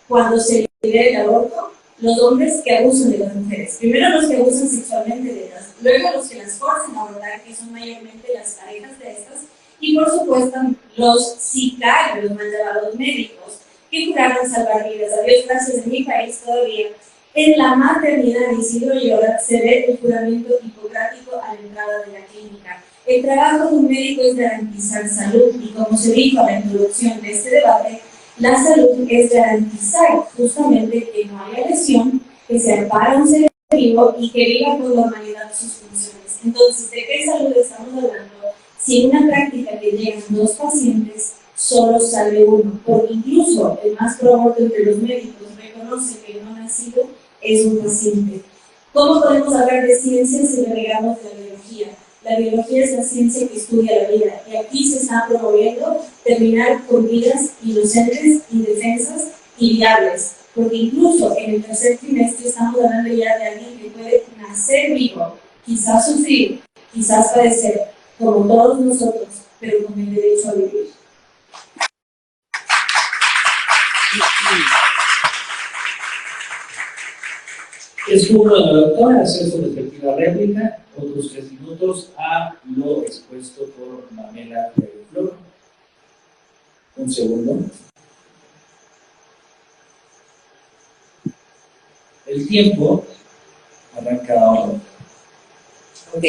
cuando se libera el aborto? Los hombres que abusan de las mujeres. Primero los que abusan sexualmente de ellas, luego los que las forzan a abortar, que son mayormente las parejas de estas, y por supuesto los sicarios, los mal llamados médicos, que juraron salvar vidas. A Dios gracias, en mi país todavía, en la maternidad de Isidro Llora, se ve el juramento hipocrático a la entrada de la clínica. El trabajo de un médico es garantizar salud, y como se dijo a la introducción de este debate, la salud es garantizar justamente que no haya lesión, que se ampara un ser vivo y que viva con normalidad sus funciones. Entonces, ¿de qué salud estamos hablando si en una práctica que llegan 2 pacientes, solo sale uno? Porque incluso el más pro entre los médicos reconoce que el no nacido es un paciente. ¿Cómo podemos hablar de ciencia si renegamos de la biología? La biología es la ciencia que estudia la vida, y aquí se está promoviendo terminar con vidas inocentes, indefensas y viables, porque incluso en el 3er trimestre estamos hablando ya de alguien que puede nacer vivo, quizás sufrir, quizás padecer, como todos nosotros, pero con el derecho a vivir. Es turno de la doctora hacer su respectiva réplica, otros 3 minutos a lo expuesto por Mamela Flor. Un segundo. El tiempo arranca ahora. Ok,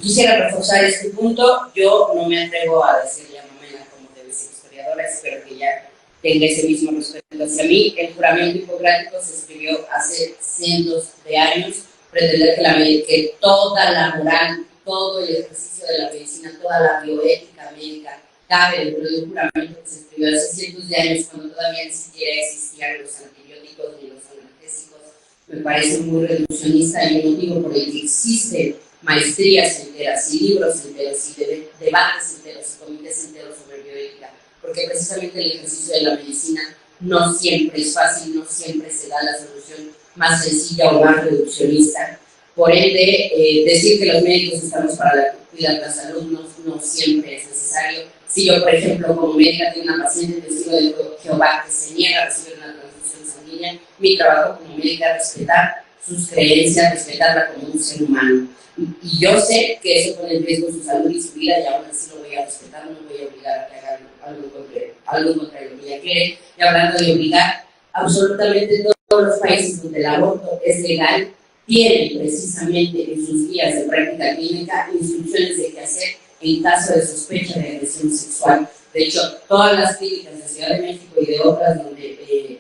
quisiera reforzar este punto. Yo no me atrevo a decirle a Mamela como debe ser historiadora, espero que ya tenga ese mismo respeto hacia mí. El juramento hipocrático se escribió hace cientos de años. Pretender que toda la moral, todo el ejercicio de la medicina, toda la bioética médica cabe dentro de un juramento que se escribió hace cientos de años, cuando todavía ni siquiera existían los antibióticos ni los analgésicos, me parece muy reduccionista, y el motivo por el que existen maestrías enteras y libros enteros y debates enteros y comités enteros sobre bioética, porque precisamente el ejercicio de la medicina no siempre es fácil, no siempre se da la solución más sencilla o más reduccionista. Por ende, decir que los médicos estamos para cuidar la salud no siempre es necesario. Si yo, por ejemplo, como médica tengo una paciente testigo de Jehová que se niega a recibir una transfusión sanguínea, mi trabajo como médica es respetar sus creencias, respetarla como un ser humano. Y yo sé que eso pone en riesgo su salud y su vida, y aún así lo voy a respetar, no voy a obligar a que haga algo contrario a lo que ella quiere. Y hablando de obligar, absolutamente todo todos los países donde el aborto es legal tienen precisamente en sus guías de práctica clínica instrucciones de qué hacer en caso de sospecha de agresión sexual. De hecho, todas las clínicas de Ciudad de México y de otras donde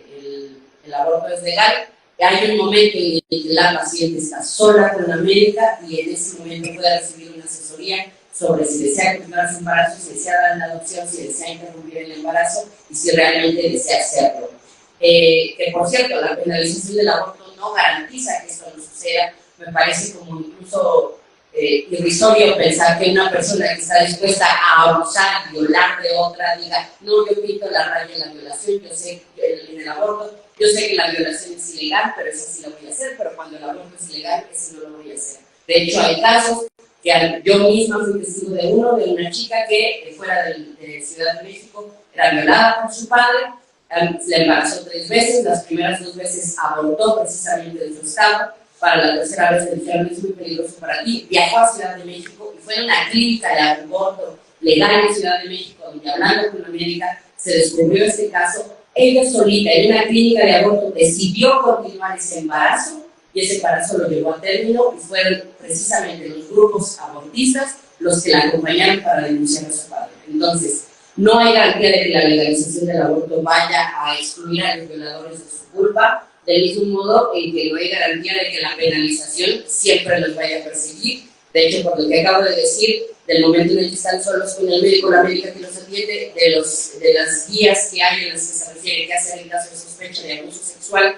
el aborto es legal, hay un momento en el que la paciente está sola con la médica y en ese momento puede recibir una asesoría sobre si desea continuar su embarazo, si desea dar la adopción, si desea interrumpir el embarazo y si realmente desea hacerlo. Que por cierto, la penalización del aborto no garantiza que esto no suceda. Me parece como incluso irrisorio pensar que una persona que está dispuesta a abusar, violar de otra, diga, no, yo pinto la raya en la violación, yo sé que en el aborto, yo sé que la violación es ilegal, pero eso sí lo voy a hacer, pero cuando el aborto es ilegal, eso no lo voy a hacer. De hecho, hay casos que yo misma fui testigo de uno, de una chica que fuera de Ciudad de México era violada por su padre, le embarazó 3 veces, las primeras 2 veces abortó precisamente en su estado, para la tercera vez le dijeron es muy peligroso para ti, viajó a Ciudad de México y fue en una clínica de aborto legal en Ciudad de México, donde hablando con la médica se descubrió este caso. Ella solita en una clínica de aborto decidió continuar ese embarazo y ese embarazo lo llevó a término y fueron precisamente los grupos abortistas los que la acompañaron para denunciar a su padre. Entonces, no hay garantía de que la legalización del aborto vaya a excluir a los violadores de su culpa, del mismo modo en que no hay garantía de que la penalización siempre los vaya a perseguir. De hecho, por lo que acabo de decir, del momento en el que están solos con el médico, la médica que los atiende, de las guías que hay en las que se refiere qué hacer en caso de sospecha de abuso sexual,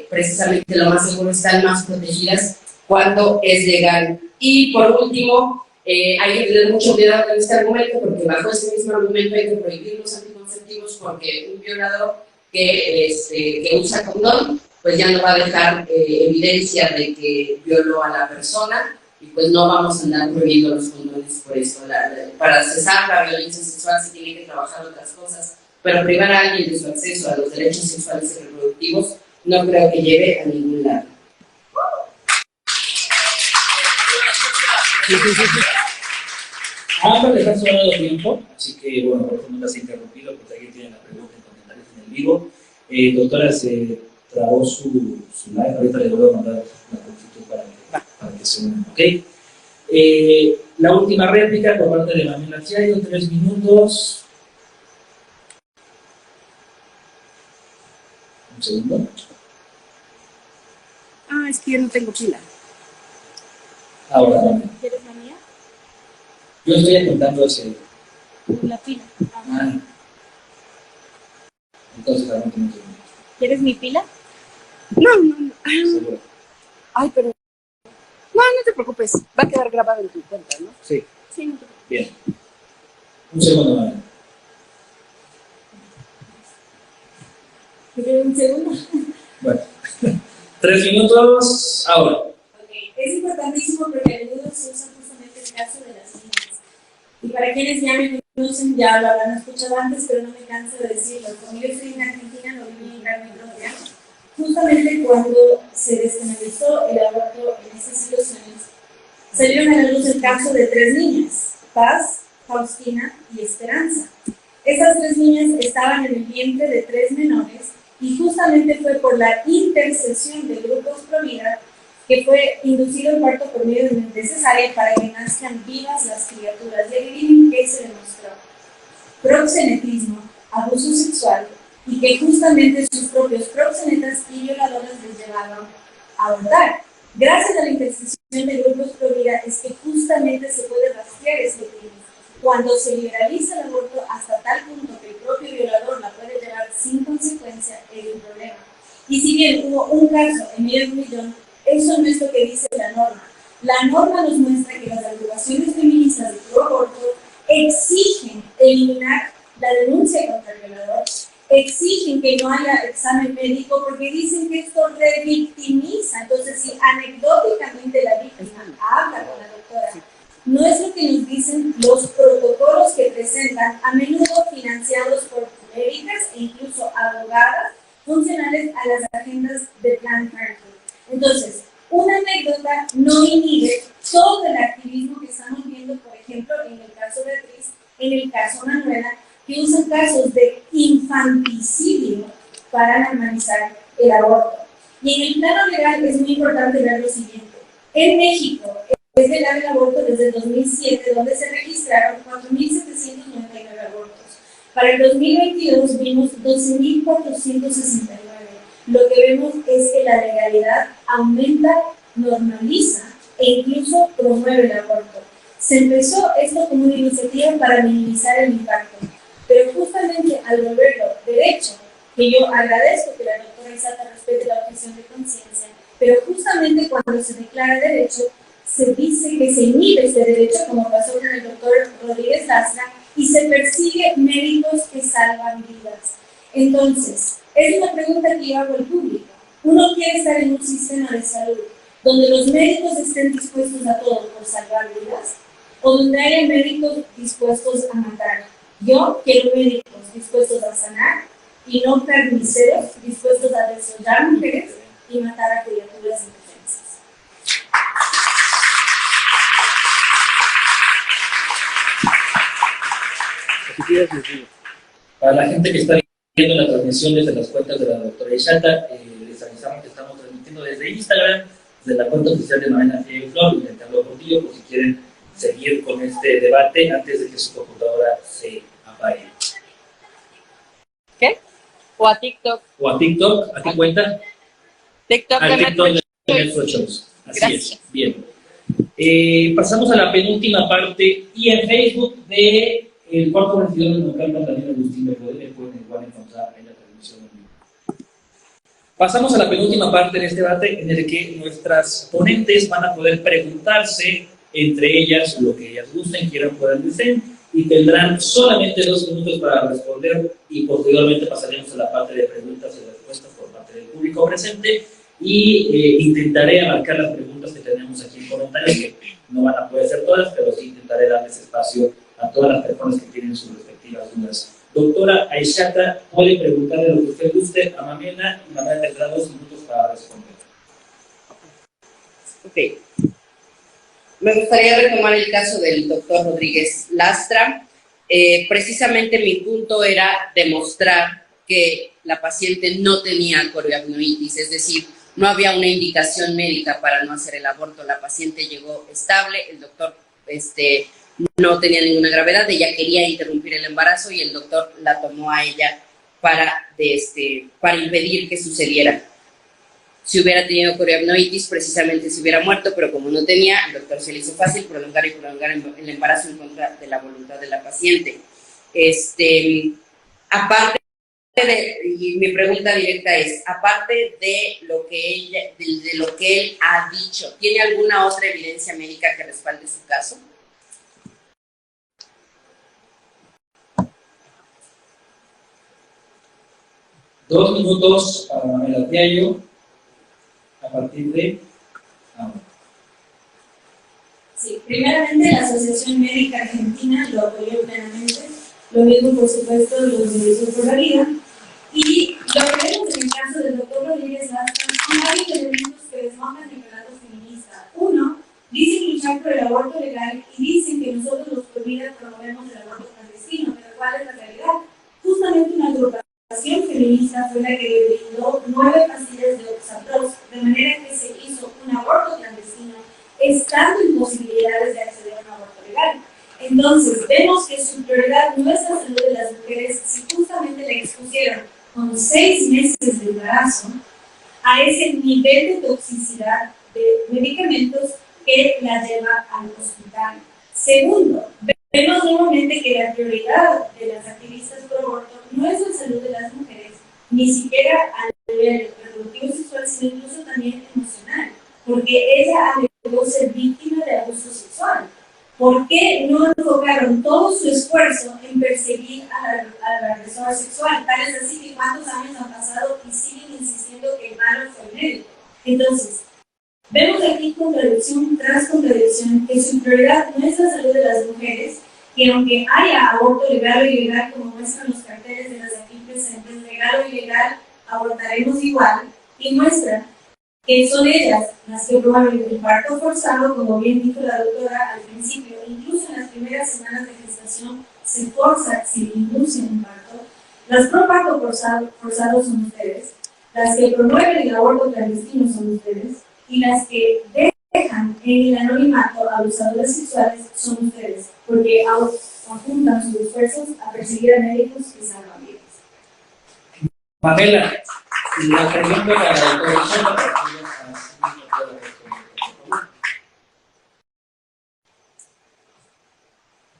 precisamente lo más seguro están más protegidas cuando es legal. Y por último, hay que tener mucho cuidado con este argumento, porque bajo este mismo argumento hay que prohibir los anticonceptivos, porque un violador que usa condón, pues ya no va a dejar evidencia de que violó a la persona, y pues no vamos a andar prohibiendo los condones por eso. Para cesar la violencia sexual se tiene que trabajar otras cosas, pero privar a alguien de su acceso a los derechos sexuales y reproductivos no creo que lleve a ningún lado. Ambas les han sobrado tiempo, así que bueno, por favor no las he interrumpido porque alguien tiene la pregunta en comentarios en el vivo. Doctora, se trabó su live, ahorita le voy a mandar la solicitud para que se unan, ¿ok? La última réplica por parte de Manuela Chiayo, 3 minutos. Un segundo. Ah, es que yo no tengo pila. Ahora, vale. ¿Quieres la mía? Yo estoy apuntando ese. La pila. Ah. Entonces, ahora no tengo que. ¿Quieres mi pila? No. Seguro. Ay, pero... No te preocupes. Va a quedar grabado en tu cuenta, ¿no? Sí. Sí, no te preocupes. Bien. Un segundo, Manuel. Un segundo. Bueno. 3 minutos ahora. Okay. Es importantísimo porque a menudo se usa justamente el caso de las niñas. Y para quienes ya me conocen, ya lo habrán escuchado antes, pero no me canso de decirlo. Como yo estoy en Argentina, lo viví en carne propia. Justamente cuando se despenalizó el aborto en esas situaciones, salieron a la luz el caso de 3 niñas, Paz, Faustina y Esperanza. Esas 3 niñas estaban en el vientre de 3 menores y justamente fue por la intercesión de grupos pro-vida que fue inducido el parto por medio de cesárea para que nazcan vivas las criaturas. Y adivinen qué se demostró: proxenetismo, abuso sexual, y que justamente sus propios proxenetas y violadores les llevaron a abortar. Gracias a la intercesión de grupos pro-vida es que justamente se puede rastrear este crimen. Cuando se liberaliza el aborto hasta tal punto que el propio violador la puede llevar sin consecuencia, es un problema. Y si bien hubo un caso en medio de 1 millón, eso no es lo que dice la norma. La norma nos muestra que las agrupaciones feministas de pro aborto exigen eliminar la denuncia contra el violador, exigen que no haya examen médico porque dicen que esto revictimiza. Entonces, si anecdóticamente la víctima habla con la doctora, no es lo que nos dicen los protocolos que presentan, a menudo financiados por médicas e incluso abogadas funcionales a las agendas de Planned Parenthood. Entonces, una anécdota no inhibe todo el activismo que estamos viendo, por ejemplo, en el caso Beatriz, en el caso Manuela, que usan casos de infanticidio para normalizar el aborto. Y en el plano legal es muy importante ver lo siguiente. En México es legal el aborto desde el 2007, donde se registraron 4.799 abortos. Para el 2022 vimos 12.469. Lo que vemos es que la legalidad aumenta, normaliza e incluso promueve el aborto. Se empezó esto como una iniciativa para minimizar el impacto, pero justamente al volverlo derecho, que yo agradezco que la doctora Isata respete la objeción de conciencia, pero justamente cuando se declara derecho, se dice que se inhibe este derecho, como pasó con el doctor Rodríguez Lastra, y se persigue méritos que salvan vidas. Entonces, es una pregunta que yo hago al público. Uno quiere estar en un sistema de salud donde los médicos estén dispuestos a todo por salvar vidas, o donde haya médicos dispuestos a matar. Yo quiero médicos dispuestos a sanar y no carniceros dispuestos a desollar mujeres y matar a criaturas indefensas. Para la gente que está viendo la transmisión desde las cuentas de la doctora Isata, les avisamos que estamos transmitiendo desde Instagram, desde la cuenta oficial de Novena Flor y de Carlos Portillo, por si quieren seguir con este debate antes de que su computadora se apague. ¿Qué? O a TikTok. O a TikTok, ¿a qué cuenta? TikTok Al de TikTok Metro de Choice. Metro Shows. Así Gracias. es, bien. Pasamos a la penúltima parte y en Facebook de el cuarto regidor de Naucalpan, Daniel Agustín Bergodet, pueden igual encontrar en la transmisión en vivo. Pasamos a la penúltima parte de este debate en el que nuestras ponentes van a poder preguntarse entre ellas lo que ellas gusten, quieran, puedan, deseen, y tendrán solamente 2 minutos para responder y posteriormente pasaremos a la parte de preguntas y respuestas por parte del público presente y intentaré abarcar las preguntas que tenemos aquí en comentarios, que no van a poder ser todas, pero sí intentaré darles espacio a todas las personas que tienen sus respectivas dudas. Doctora Aishata, puede preguntarle lo que usted guste a Mamela y Mamela tendrá 2 minutos para responder. Ok. Me gustaría retomar el caso del doctor Rodríguez Lastra. Precisamente mi punto era demostrar que la paciente no tenía coriacnoides, es decir, no había una indicación médica para no hacer el aborto. La paciente llegó estable, el doctor no tenía ninguna gravedad, ella quería interrumpir el embarazo y el doctor la tomó a ella para impedir que sucediera. Si hubiera tenido coriacnoides, precisamente se hubiera muerto, pero como no tenía, el doctor se le hizo fácil prolongar y prolongar el embarazo en contra de la voluntad de la paciente. Aparte y mi pregunta directa es, aparte de lo que de lo que él ha dicho, ¿tiene alguna otra evidencia médica que respalde su caso? Dos minutos para Mamela Tiayo a partir de ahora. Sí, primeramente la Asociación Médica Argentina lo apoyó plenamente, lo mismo por supuesto los Médicos por la Vida, y lo que vemos en el caso del doctor Rodríguez Lastra son varios elementos que desmontan el relato feminista. Uno, dicen luchar por el aborto legal y dicen que nosotros los por vida promovemos el aborto clandestino, pero ¿cuál es la realidad? Justamente una agrupación feminista fue la que le brindó 9 pastillas de Oxapros, de manera que se hizo un aborto clandestino, estando en posibilidades de acceder a un aborto legal. Entonces, vemos que su prioridad no es la salud de las mujeres, si justamente le expusieron con 6 meses de embarazo a ese nivel de toxicidad de medicamentos que la lleva al hospital. Segundo, vemos nuevamente que la prioridad de las activistas pro aborto no es la salud de las mujeres, ni siquiera a nivel reproductivo sexual, sino incluso también emocional, porque ella alegó ser víctima de abuso sexual. ¿Por qué no enfocaron todo su esfuerzo en perseguir al agresor sexual? Tal es así que cuántos años han pasado y siguen insistiendo que el malo fue el médico. Entonces, vemos aquí contradicción tras contradicción que su prioridad no es la salud de las mujeres, que aunque haya aborto legal o ilegal, como muestran los carteles de las aquí presentes, legal o ilegal, abortaremos igual, y muestran que son ellas las que promueven el parto forzado, como bien dijo la doctora al principio, incluso en las primeras semanas de gestación se forza, se induce un parto. Las pro parto forzado son ustedes. Las que promueven el aborto clandestino son ustedes, y las que dejan en el anonimato a abusadores sexuales son ustedes, porque apuntan sus esfuerzos a perseguir a médicos que salvan vidas. Pamela, la pregunta de la doctora.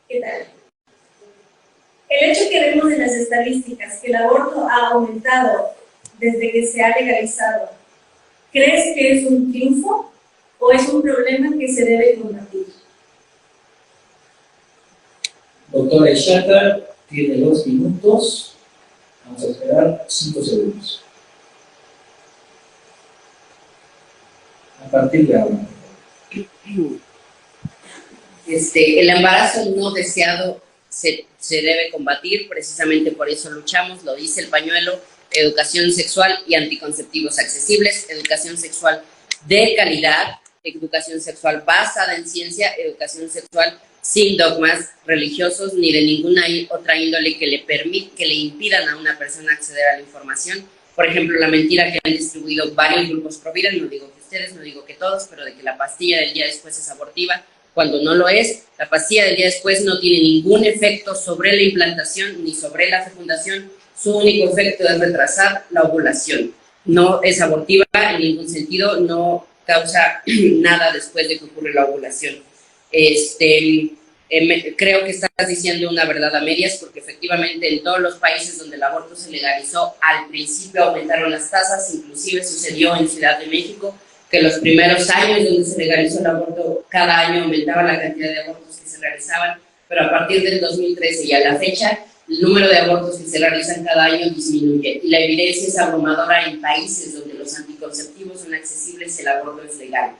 ¿Qué tal? El hecho que vemos en las estadísticas que el aborto ha aumentado desde que se ha legalizado, ¿crees que es un triunfo o es un problema que se debe combatir? Doctora Ishata, tiene 2 minutos. Vamos a esperar 5 segundos. A partir de ahora. El embarazo no deseado se debe combatir, precisamente por eso luchamos, lo dice el pañuelo: educación sexual y anticonceptivos accesibles, educación sexual de calidad, educación sexual basada en ciencia, educación sexual sin dogmas religiosos ni de ninguna otra índole que le impidan a una persona acceder a la información. Por ejemplo, la mentira que han distribuido varios grupos pro vida, no digo que ustedes, no digo que todos, pero de que la pastilla del día después es abortiva, cuando no lo es. La pastilla del día después no tiene ningún efecto sobre la implantación ni sobre la fecundación. Su único efecto es retrasar la ovulación. No es abortiva en ningún sentido, no causa nada después de que ocurre la ovulación. Creo que estás diciendo una verdad a medias, porque efectivamente en todos los países donde el aborto se legalizó, al principio aumentaron las tasas, inclusive sucedió en Ciudad de México, que los primeros años donde se legalizó el aborto, cada año aumentaba la cantidad de abortos que se realizaban, pero a partir del 2013 y a la fecha, el número de abortos que se realizan cada año disminuye, y la evidencia es abrumadora en países donde los anticonceptivos son accesibles y el aborto es legal.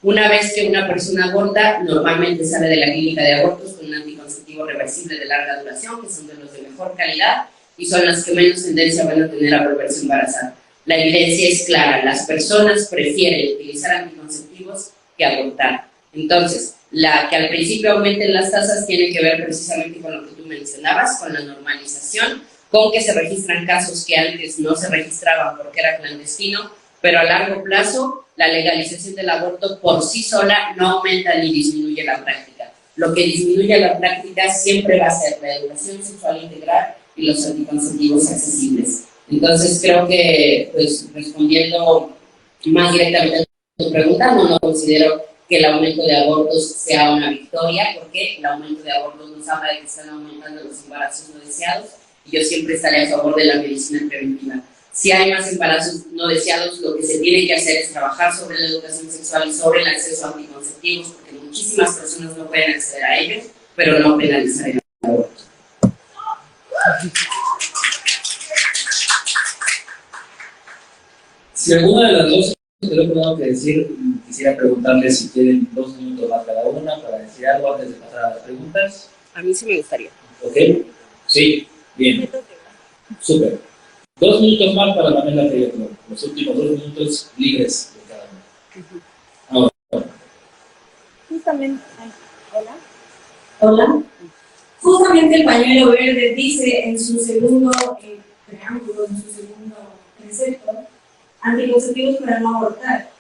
Una vez que una persona aborta, normalmente sale de la clínica de abortos con un anticonceptivo reversible de larga duración, que son de los de mejor calidad y son las que menos tendencia van a tener a volverse a embarazar. La evidencia es clara, las personas prefieren utilizar anticonceptivos que abortar. Entonces, la que al principio aumenten las tasas tiene que ver precisamente con lo que tú mencionabas, con la normalización, con que se registran casos que antes no se registraban porque era clandestino, pero a largo plazo la legalización del aborto por sí sola no aumenta ni disminuye la práctica. Lo que disminuye la práctica siempre va a ser la educación sexual integral y los anticonceptivos accesibles. Entonces creo que, pues, respondiendo más directamente a tu pregunta, no considero que el aumento de abortos sea una victoria, porque el aumento de abortos nos habla de que están aumentando los embarazos no deseados, y yo siempre estaré a favor de la medicina preventiva. Si hay más embarazos no deseados, lo que se tiene que hacer es trabajar sobre la educación sexual y sobre el acceso a anticonceptivos, porque muchísimas personas no pueden acceder a ellos, pero no penalizar el aborto. Si alguna de las dos que lo tengo que decir, quisiera preguntarles si quieren 2 minutos más cada una para decir algo antes de pasar a las preguntas. A mí sí me gustaría. ¿Ok? Sí, bien. Súper. 2 minutos más para Pamela Prieto. Los últimos 2 minutos libres de cada uno. Ahora. Justamente, hola. Hola. Justamente el pañuelo verde dice en su segundo preámbulo, en su segundo precepto, anticonceptivos para no abortar.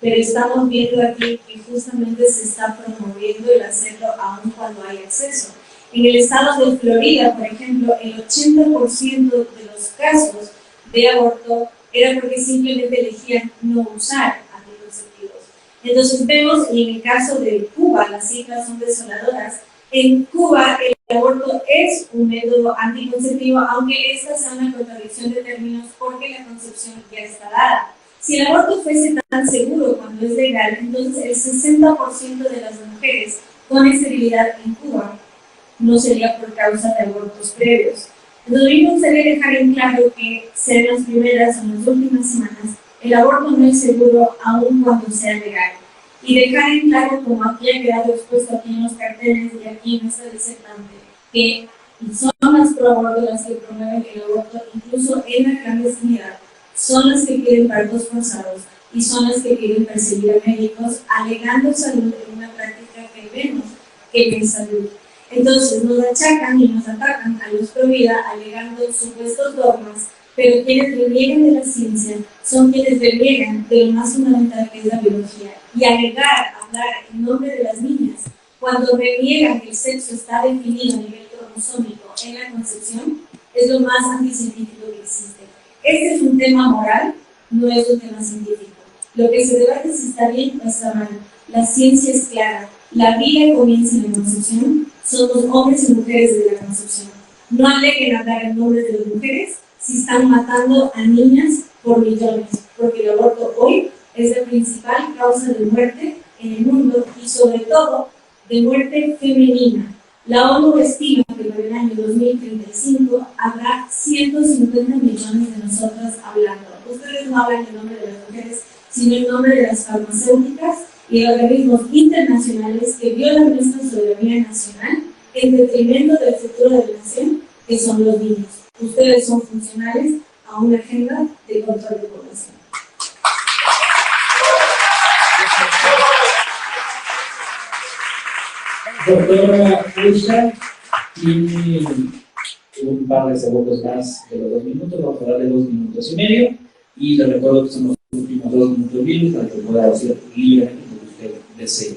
Pero estamos viendo aquí que justamente se está promoviendo el hacerlo aún cuando hay acceso. En el estado de Florida, por ejemplo, el 80% de los casos de aborto era porque simplemente elegían no usar anticonceptivos. Entonces vemos, y en el caso de Cuba, las cifras son desoladoras. En Cuba el aborto es un método anticonceptivo, aunque esta sea una contradicción de términos porque la concepción ya está dada. Si el aborto fuese tan seguro cuando es legal, entonces el 60% de las mujeres con esterilidad en Cuba no sería por causa de abortos previos. Entonces, a mí me gustaría dejar en claro que sean las primeras o las últimas semanas, el aborto no es seguro aun cuando sea legal. Y dejar en claro, como aquí ha quedado expuesto aquí en los carteles y aquí en esta disertante, que son las pro aborto las que promueven el aborto incluso en la clandestinidad, son las que piden partos forzados y son las que quieren perseguir a médicos alegando salud en una práctica que vemos que no es salud. Entonces nos achacan y nos atacan a los pro vida alegando supuestos dogmas Pero quienes reniegan de la ciencia son quienes reniegan de lo más fundamental que es la biología. Y hablar en nombre de las niñas, cuando reniegan que el sexo está definido a nivel cromosómico en la concepción, es lo más anticientífico que existe. Este es un tema moral, no es un tema científico. Lo que se debate es si está bien o está mal. La ciencia es clara. La vida comienza en la concepción. Somos hombres y mujeres desde la concepción. No aleguen hablar en nombre de las mujeres si están matando a niñas por millones, porque el aborto hoy es la principal causa de muerte en el mundo y sobre todo de muerte femenina. La ONU estima que para el año 2035 habrá 150 millones de nosotras hablando. Ustedes no hablan en nombre de las mujeres, sino en nombre de las farmacéuticas y de organismos internacionales que violan nuestra soberanía nacional en detrimento del futuro de la nación, que son los niños. Ustedes son funcionales a una agenda de control de población. Doctora Usha, tiene un par de segundos más de los 2 minutos, vamos a darle 2 minutos y medio, y le recuerdo que son los últimos 2 minutos libres para que pueda decir libremente lo que usted desee.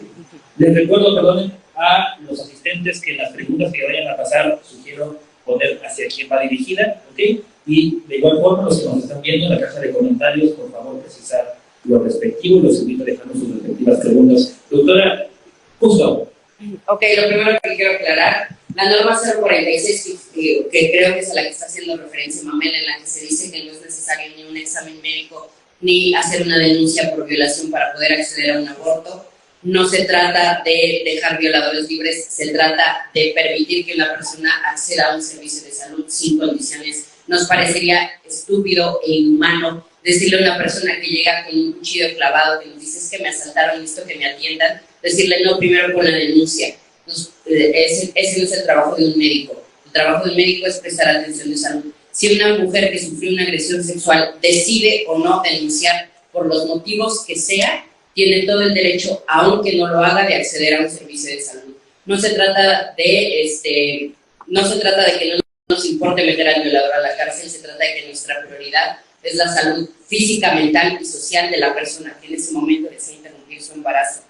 Les recuerdo, perdonen, a los asistentes que las preguntas que vayan a pasar, sugiero poner hacia quién va dirigida, ¿ok? Y de igual forma, los que nos están viendo en la caja de comentarios, por favor, precisar lo respectivo, los invito a dejarnos sus respectivas preguntas. Doctora, justo. Ok, lo primero que quiero aclarar, la norma 046, que creo que es a la que está haciendo referencia Mamela, en la que se dice que no es necesario ni un examen médico ni hacer una denuncia por violación para poder acceder a un aborto. No se trata de dejar violadores libres, se trata de permitir que una persona acceda a un servicio de salud sin condiciones. Nos parecería estúpido e inhumano decirle a una persona que llega con un cuchillo clavado, que nos dice es que me asaltaron, necesito que me atiendan, decirle no, primero con la denuncia. Ese no es el trabajo de un médico. El trabajo de un médico es prestar atención de salud. Si una mujer que sufrió una agresión sexual decide o no denunciar por los motivos que sea, tiene todo el derecho, aunque no lo haga, de acceder a un servicio de salud. No se trata de que no nos importe meter al violador a la cárcel, se trata de que nuestra prioridad es la salud física, mental y social de la persona que en ese momento desea interrumpir su embarazo.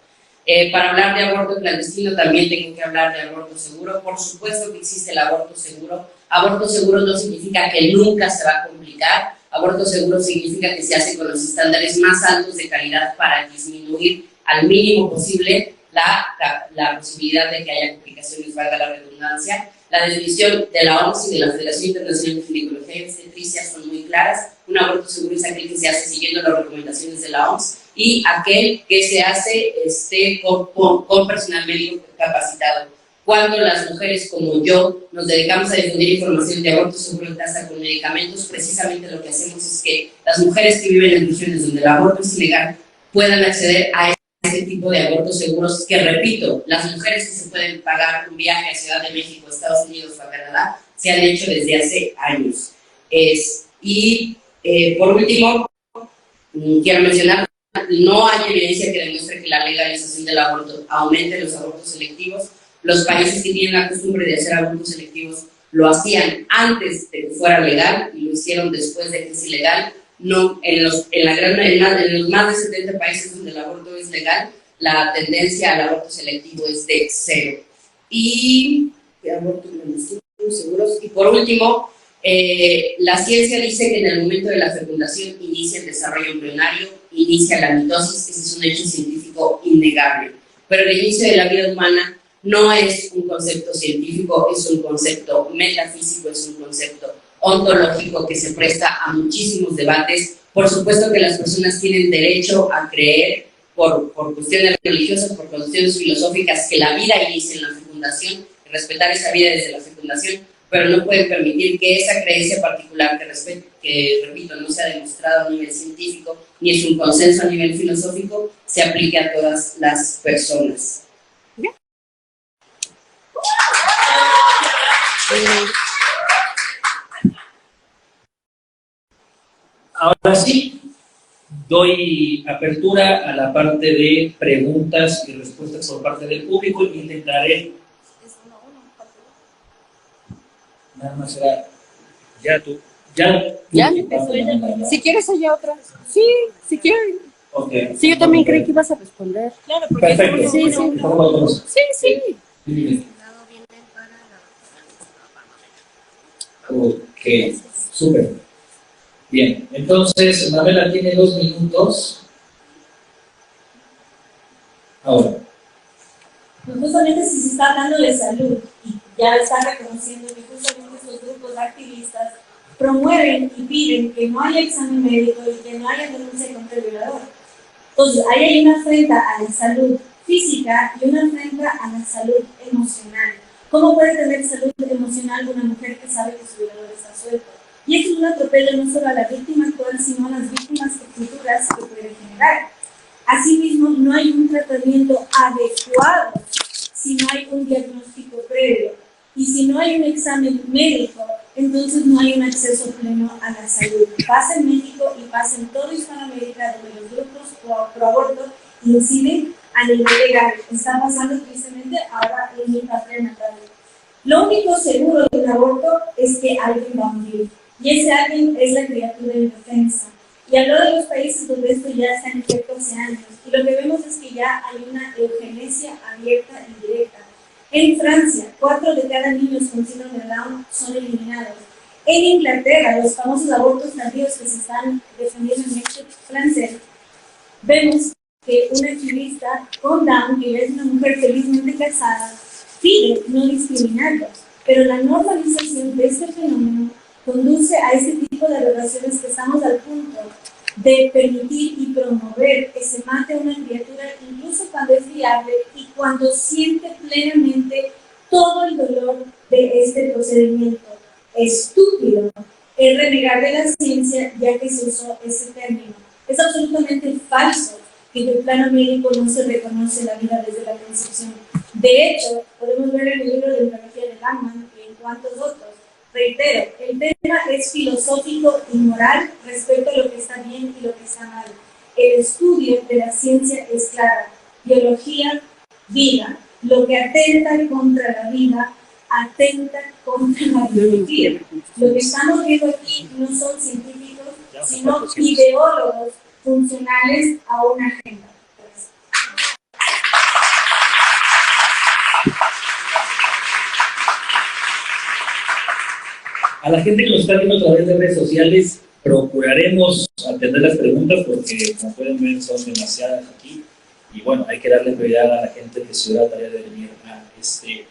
Para hablar de aborto clandestino también tengo que hablar de aborto seguro. Por supuesto que existe el aborto seguro. Aborto seguro no significa que nunca se va a complicar. Aborto seguro significa que se hace con los estándares más altos de calidad para disminuir al mínimo posible la posibilidad de que haya complicaciones, valga la redundancia. La definición de la OMS y de la Federación Internacional de Ginecología y Obstetricia son muy claras. Un aborto seguro es aquel que se hace siguiendo las recomendaciones de la OMS y aquel que se hace con personal médico capacitado. Cuando las mujeres como yo nos dedicamos a difundir información de aborto seguro en casa con medicamentos, precisamente lo que hacemos es que las mujeres que viven en regiones donde el aborto es ilegal puedan acceder a este tipo de abortos seguros que, repito, las mujeres que se pueden pagar un viaje a Ciudad de México, Estados Unidos o a Canadá, se han hecho desde hace años. Por último, quiero mencionar, no hay evidencia que demuestre que la legalización del aborto aumente los abortos selectivos. Los países que tienen la costumbre de hacer abortos selectivos lo hacían antes de que fuera legal y lo hicieron después de que es ilegal. No, en los más de 70 países donde el aborto es legal, la tendencia al aborto selectivo es de 0. Y por último, la ciencia dice que en el momento de la fecundación inicia el desarrollo embrionario, inicia la mitosis, ese es un hecho científico innegable. Pero el inicio de la vida humana no es un concepto científico, es un concepto metafísico, es un concepto ontológico que se presta a muchísimos debates. Por supuesto que las personas tienen derecho a creer por cuestiones religiosas, por cuestiones filosóficas, que la vida inicia en la fecundación, respetar esa vida desde la fecundación, pero no pueden permitir que esa creencia particular, que repito, no se ha demostrado a nivel científico, ni es un consenso a nivel filosófico, se aplique a todas las personas. Ahora sí, doy apertura a la parte de preguntas y respuestas por parte del público y intentaré... Nada más será ya tú. Ya empezó ella. Si quieres, haya otra. Sí, si quieren. Okay. Sí, yo también creí que ibas a responder. Claro, porque Perfecto. Sí, sí. Sí. Ok, súper. Bien, entonces, Mabela tiene 2 minutos. Ahora. Pues justamente si se está hablando de salud y ya está reconociendo que justamente estos grupos de activistas promueven y piden que no haya examen médico y que no haya denuncia contra el violador. Entonces, ahí hay una afrenta a la salud física y una afrenta a la salud emocional. ¿Cómo puede tener salud emocional una mujer que sabe que su violador está suelto? Y esto es un atropello no solo a la víctima actual, sino a las víctimas futuras que puede generar. Asimismo, no hay un tratamiento adecuado si no hay un diagnóstico previo. Y si no hay un examen médico, entonces no hay un acceso pleno a la salud. Pasa en México y pasa en toda Hispanoamérica, donde los grupos pro aborto inciden a nivel legal. Está pasando tristemente ahora en mi patria natal. Lo único seguro de un aborto es que alguien va a morir. Y ese alguien es la criatura indefensa. Y habló de los países donde esto ya está en efecto hace años. Y lo que vemos es que ya hay una eugenesia abierta y directa. En Francia, 4 de cada niños con síndrome de Down son eliminados. En Inglaterra, los famosos abortos tardíos que se están defendiendo en este francés, vemos que una activista con Down, que es una mujer felizmente casada, pide no discriminarlos. Pero la normalización de este fenómeno conduce a este tipo de relaciones que estamos al punto de permitir y promover que se mate a una criatura incluso cuando es viable y cuando siente plenamente todo el dolor de este procedimiento. Estúpido es renegar de la ciencia ya que se usó ese término. Es absolutamente falso que en el plano médico no se reconoce la vida desde la concepción. De hecho, podemos ver en el libro de biología de Langman y en cuantos otros. Reitero, el tema es filosófico y moral respecto a lo que está bien y lo que está mal. El estudio de la ciencia es claro. Biología, vida. Lo que atenta contra la vida, atenta contra la biología. Lo que estamos viendo aquí no son científicos, sino ideólogos funcionales a una agenda. A la gente que nos está viendo a través de redes sociales, procuraremos atender las preguntas porque, como pueden ver, son demasiadas aquí. Y bueno, hay que darle prioridad a la gente que se da la tarea de venir a este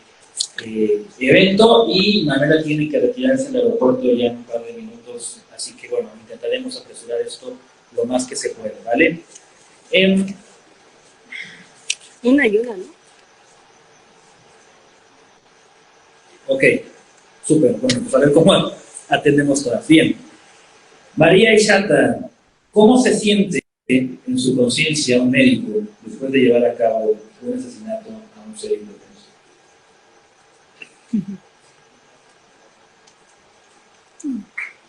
evento. Y Manuela tiene que retirarse del aeropuerto ya en un par de minutos. Así que bueno, intentaremos apresurar esto lo más que se pueda, ¿vale? Una y una, ¿no? Ok. Súper, bueno, pues a ver cómo atendemos todas. Bien. María Ishata, ¿cómo se siente en su conciencia un médico después de llevar a cabo un asesinato a un ser indefenso?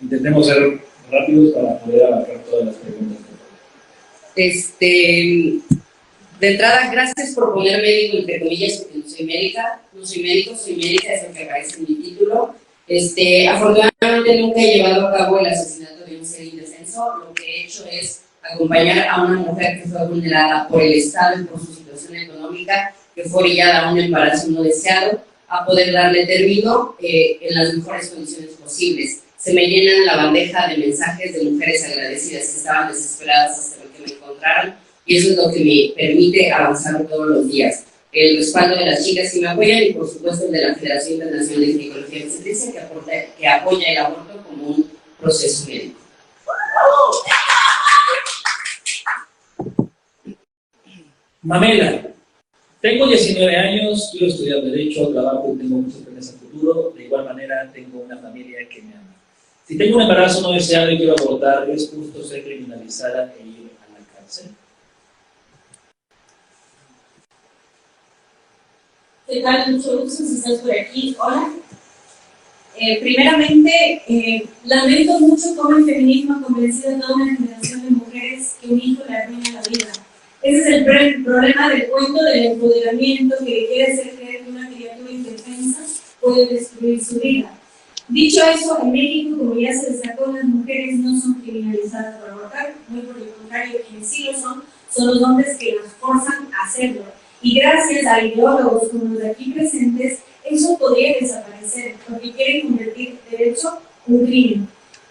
Intentemos ser rápidos para poder abarcar todas las preguntas. De entrada, gracias por poner médico entre comillas, porque no soy médica, soy médica, es lo que aparece en mi título. Afortunadamente nunca he llevado a cabo el asesinato de un ser indefenso. Lo que he hecho es acompañar a una mujer que fue vulnerada por el Estado y por su situación económica, que fue orillada a un embarazo no deseado, a poder darle término en las mejores condiciones posibles. Se me llenan la bandeja de mensajes de mujeres agradecidas que estaban desesperadas hasta lo que me encontraron, y eso es lo que me permite avanzar todos los días. El respaldo de las chicas que me apoyan y, por supuesto, el de la Federación Internacional de Ginecología y Obstetricia, que apoya el aborto como un proceso médico. Mamela, tengo 19 años, quiero estudiar Derecho, trabajo y tengo muchos planes a futuro. De igual manera, tengo una familia que me ama. Si tengo un embarazo no deseado y quiero abortar, ¿es justo ser criminalizada e ir a la cárcel? ¿Qué tal? Mucho gusto si estás por aquí. Hola. Primeramente, lamento mucho cómo el feminismo ha convencido a toda una generación de mujeres que un hijo le arruina la vida. Ese es el problema del cuento del empoderamiento que quiere hacer creer que una criatura indefensa puede destruir su vida. Dicho eso, en México, como ya se destacó, las mujeres no son criminalizadas por abortar, muy por el contrario, quienes sí lo son los hombres que las forzan a hacerlo. Y gracias a ideólogos como los de aquí presentes, eso podría desaparecer, porque quieren convertir derecho en un crimen.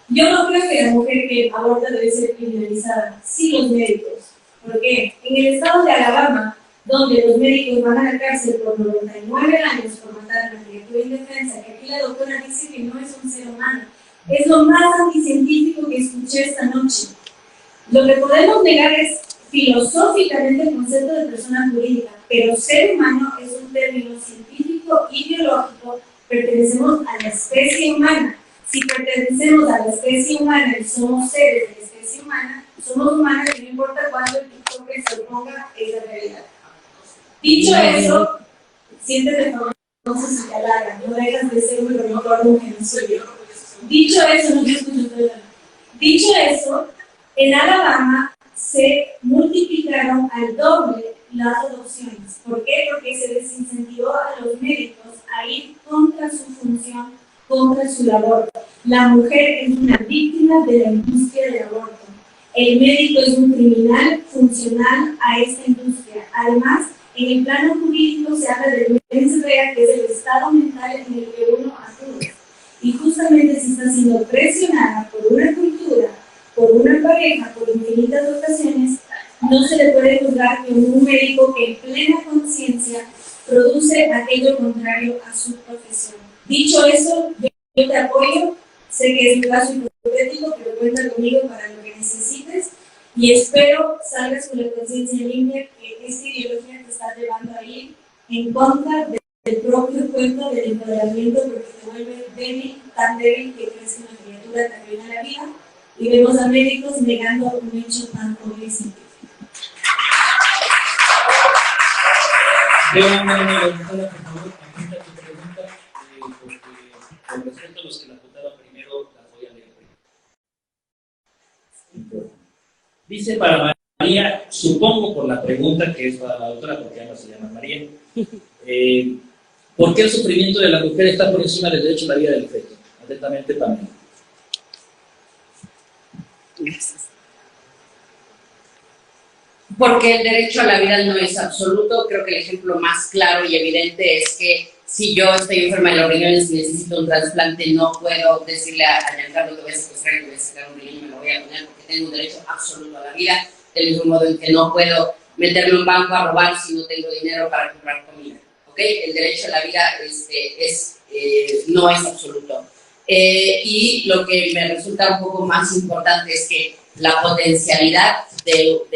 Yo no creo que la mujer que aborta debe ser criminalizada, sí los médicos. ¿Por qué? En el estado de Alabama, donde los médicos van a la cárcel por 99 años por matar a una criatura indefensa, que aquí la doctora dice que no es un ser humano, es lo más anticientífico que escuché esta noche. Lo que podemos negar es filosóficamente el concepto de persona jurídica, pero ser humano es un término científico y biológico, pertenecemos a la especie humana. Si pertenecemos a la especie humana y somos seres de la especie humana, somos humanos y no importa cuándo el TikTok se oponga, es la realidad. Dicho eso, siéntete famoso si te halagan, no dejas de ser un mejor un genocidio. Dicho eso, no te escucho todo. Dicho eso, en Alabama se multiplicaron al doble las adopciones. ¿Por qué? Porque se desincentivó a los médicos a ir contra su función, contra su labor. La mujer es una víctima de la industria del aborto. El médico es un criminal funcional a esta industria. Además, en el plano jurídico se habla de mens rea, que es el estado mental en el que uno acude. Y justamente se está siendo presionada por una cultura, por una pareja, por infinitas ocasiones, no se le puede juzgar que un médico que en plena conciencia produce aquello contrario a su profesión. Dicho eso, yo te apoyo, sé que es un caso hipotético, pero cuenta conmigo para lo que necesites y espero salgas con la conciencia limpia que esta ideología te está llevando a ir en contra del propio cuerpo del empoderamiento, porque te vuelve débil, tan débil que crees que una criatura te arruina la vida. Y vemos a médicos negando un hecho tan obvio y científico. Por favor, apunta tu pregunta, porque con respecto a los que la apuntaron primero, las voy a leer. Dice para María, supongo por la pregunta que es para la doctora, porque ya no se llama María, ¿por qué el sufrimiento de la mujer está por encima del derecho a la vida del feto? Atentamente, Pamela. Porque el derecho a la vida no es absoluto. Creo que el ejemplo más claro y evidente es que si yo estoy enferma de los riñones y necesito un trasplante, no puedo decirle a Giancarlo que voy a secuestrar y que voy a sacar un riñón y me lo voy a poner, porque tengo un derecho absoluto a la vida, del mismo modo en que no puedo meterme en un banco a robar si no tengo dinero para comprar comida. ¿Okay? El derecho a la vida no es absoluto. Y lo que me resulta un poco más importante es que la potencialidad que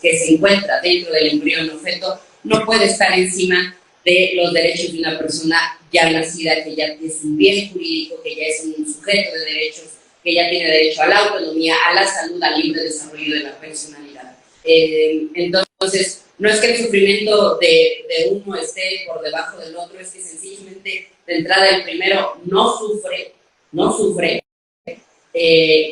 se encuentra dentro del embrión o feto no puede estar encima de los derechos de una persona ya nacida, que ya es un bien jurídico, que ya es un sujeto de derechos, que ya tiene derecho a la autonomía, a la salud, al libre desarrollo de la personalidad. Entonces, no es que el sufrimiento de uno esté por debajo del otro, es que sencillamente de entrada el primero no sufre,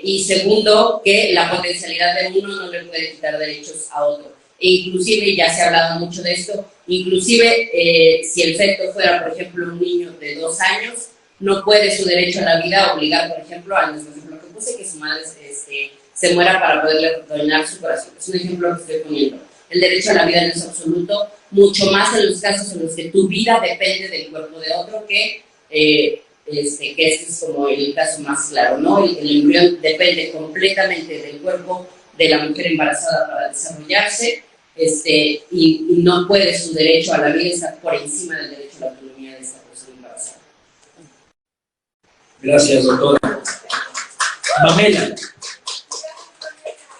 y segundo, que la potencialidad de uno no le puede quitar derechos a otro. E inclusive, ya se ha hablado mucho de esto, inclusive si el feto fuera, por ejemplo, un niño de 2 años, no puede su derecho a la vida obligar, por ejemplo, a nuestro ejemplo que puse, que su madre se muera para poderle donar su corazón. Es un ejemplo que estoy poniendo. El derecho a la vida no es absoluto, mucho más en los casos en los que tu vida depende del cuerpo de otro, que este es como el caso más claro, ¿no? El embrión depende completamente del cuerpo de la mujer embarazada para desarrollarse, y no puede su derecho a la vida estar por encima del derecho a la autonomía de esta persona embarazada. Gracias, doctora. Pamela,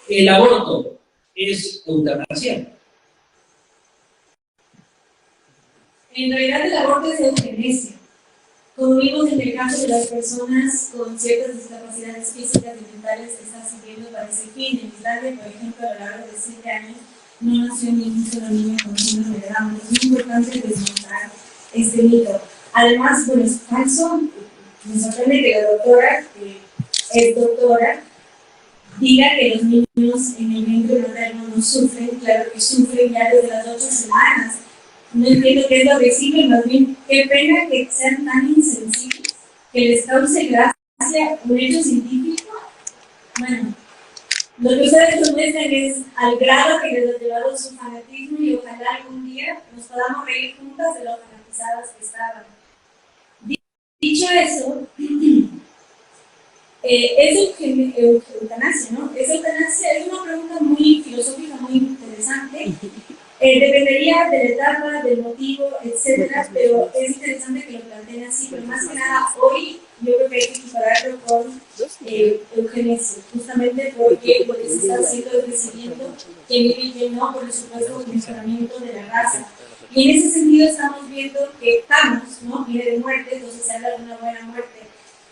¿el aborto es eutanasia? En realidad el aborto es eugenesia. Como vimos en el caso de las personas con ciertas discapacidades físicas y mentales que están sirviendo para ese fin. En Islandia, por ejemplo, a lo largo de 7 años no nació ni un solo niño con síndrome de Down. Es muy importante desmontar este mito. Además, bueno, es falso. Me sorprende que la doctora, que es doctora, diga que los niños en el vientre materno no sufren. Claro que sufren ya desde las 8 semanas. No entiendo qué es lo que sirve, más bien qué pena que sean tan insensibles que les cause gracia un hecho científico? Bueno, lo que ustedes nos muestran es al grado que les ha llevado su fanatismo y ojalá algún día nos podamos reír juntas de lo fanatizadas que estaban. Dicho eso, es eutanasia, ¿no? Es eutanasia, es una pregunta muy filosófica, muy interesante. Dependería de la etapa, del motivo, etcétera, pero es interesante que lo planteen así, pero más que nada hoy yo creo que hay que compararlo con eugenesia, justamente porque lo que se está haciendo es decidiendo quién vive y quién no, por el supuesto mejoramiento de la raza. Y en ese sentido estamos viendo que Thanos, ¿no?, viene de muerte, entonces se habla de una buena muerte.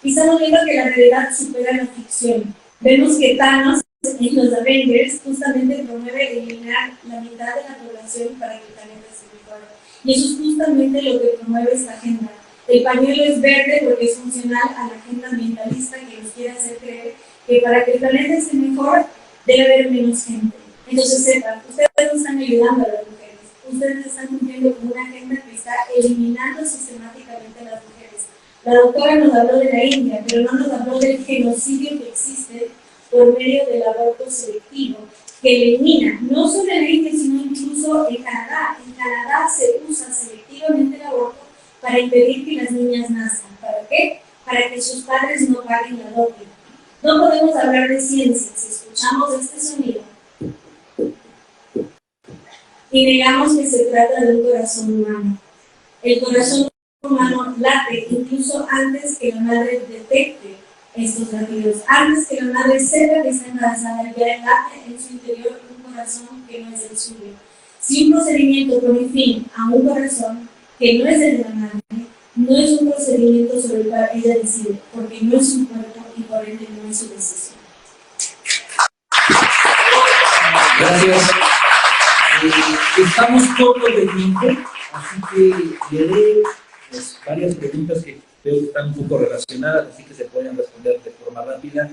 Y estamos viendo que la realidad supera la ficción. Vemos que Thanos en los Avengers justamente promueve eliminar la mitad de la población para que el planeta se mejore. Y eso es justamente lo que promueve esta agenda. El pañuelo es verde porque es funcional a la agenda ambientalista que nos quiere hacer creer que para que el planeta esté mejor debe haber menos gente. Entonces sepan, ustedes no están ayudando a las mujeres, ustedes están cumpliendo con una agenda que está eliminando sistemáticamente a las mujeres. La doctora nos habló de la India, pero no nos habló del genocidio que existe por medio del aborto selectivo, que elimina no solo en la India, sino incluso en Canadá. En Canadá se usa selectivamente el aborto para impedir que las niñas nazcan. ¿Para qué? Para que sus padres no paguen la doble. No podemos hablar de ciencia si escuchamos este sonido y negamos que se trata de un corazón humano. El corazón humano late incluso antes que la madre detecte estos latidos. Antes que la madre sepa que está embarazada, ya late en su interior un corazón que no es el suyo. Si un procedimiento pone fin a un corazón que no es el de la madre, no es un procedimiento sobre el cual ella decide, porque no es su cuerpo y por ende no es su decisión. Gracias. Estamos cortos de tiempo, así que le haré varias preguntas que creo que están un poco relacionadas, así que se pueden responder de forma rápida.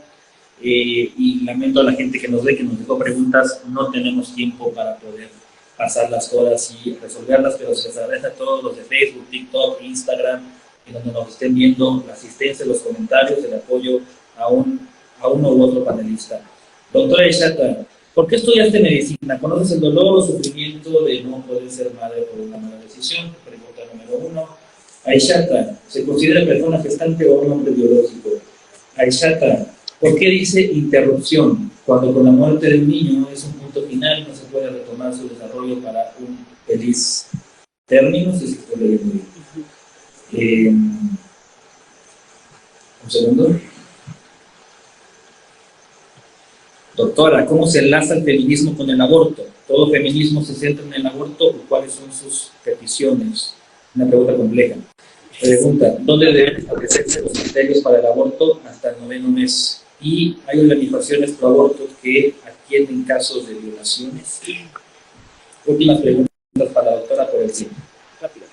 Y lamento a la gente que nos ve, que nos dejó preguntas, no tenemos tiempo para poder pasar las horas y resolverlas, pero se les agradece a todos los de Facebook, TikTok, Instagram, en donde nos estén viendo, la asistencia, los comentarios, el apoyo a uno u otro panelista. Doctora Ishata, ¿por qué estudiaste medicina? ¿Conoces el dolor o sufrimiento de no poder ser madre por una mala decisión? Pregunta número 1. Aishata, ¿se considera persona gestante o un hombre biológico? Aishata, ¿por qué dice interrupción? Cuando con la muerte del niño es un punto final, no se puede retomar su desarrollo para un feliz término, si se estoy leyendo bien. Un segundo. Doctora, ¿cómo se enlaza el feminismo con el aborto? ¿Todo feminismo se centra en el aborto o cuáles son sus peticiones? Una pregunta compleja. Pregunta, ¿dónde deben establecerse los criterios para el aborto hasta el 9º mes? Y hay organizaciones pro abortos que atienden casos de violaciones. Últimas preguntas para la doctora por el tiempo. Rápido.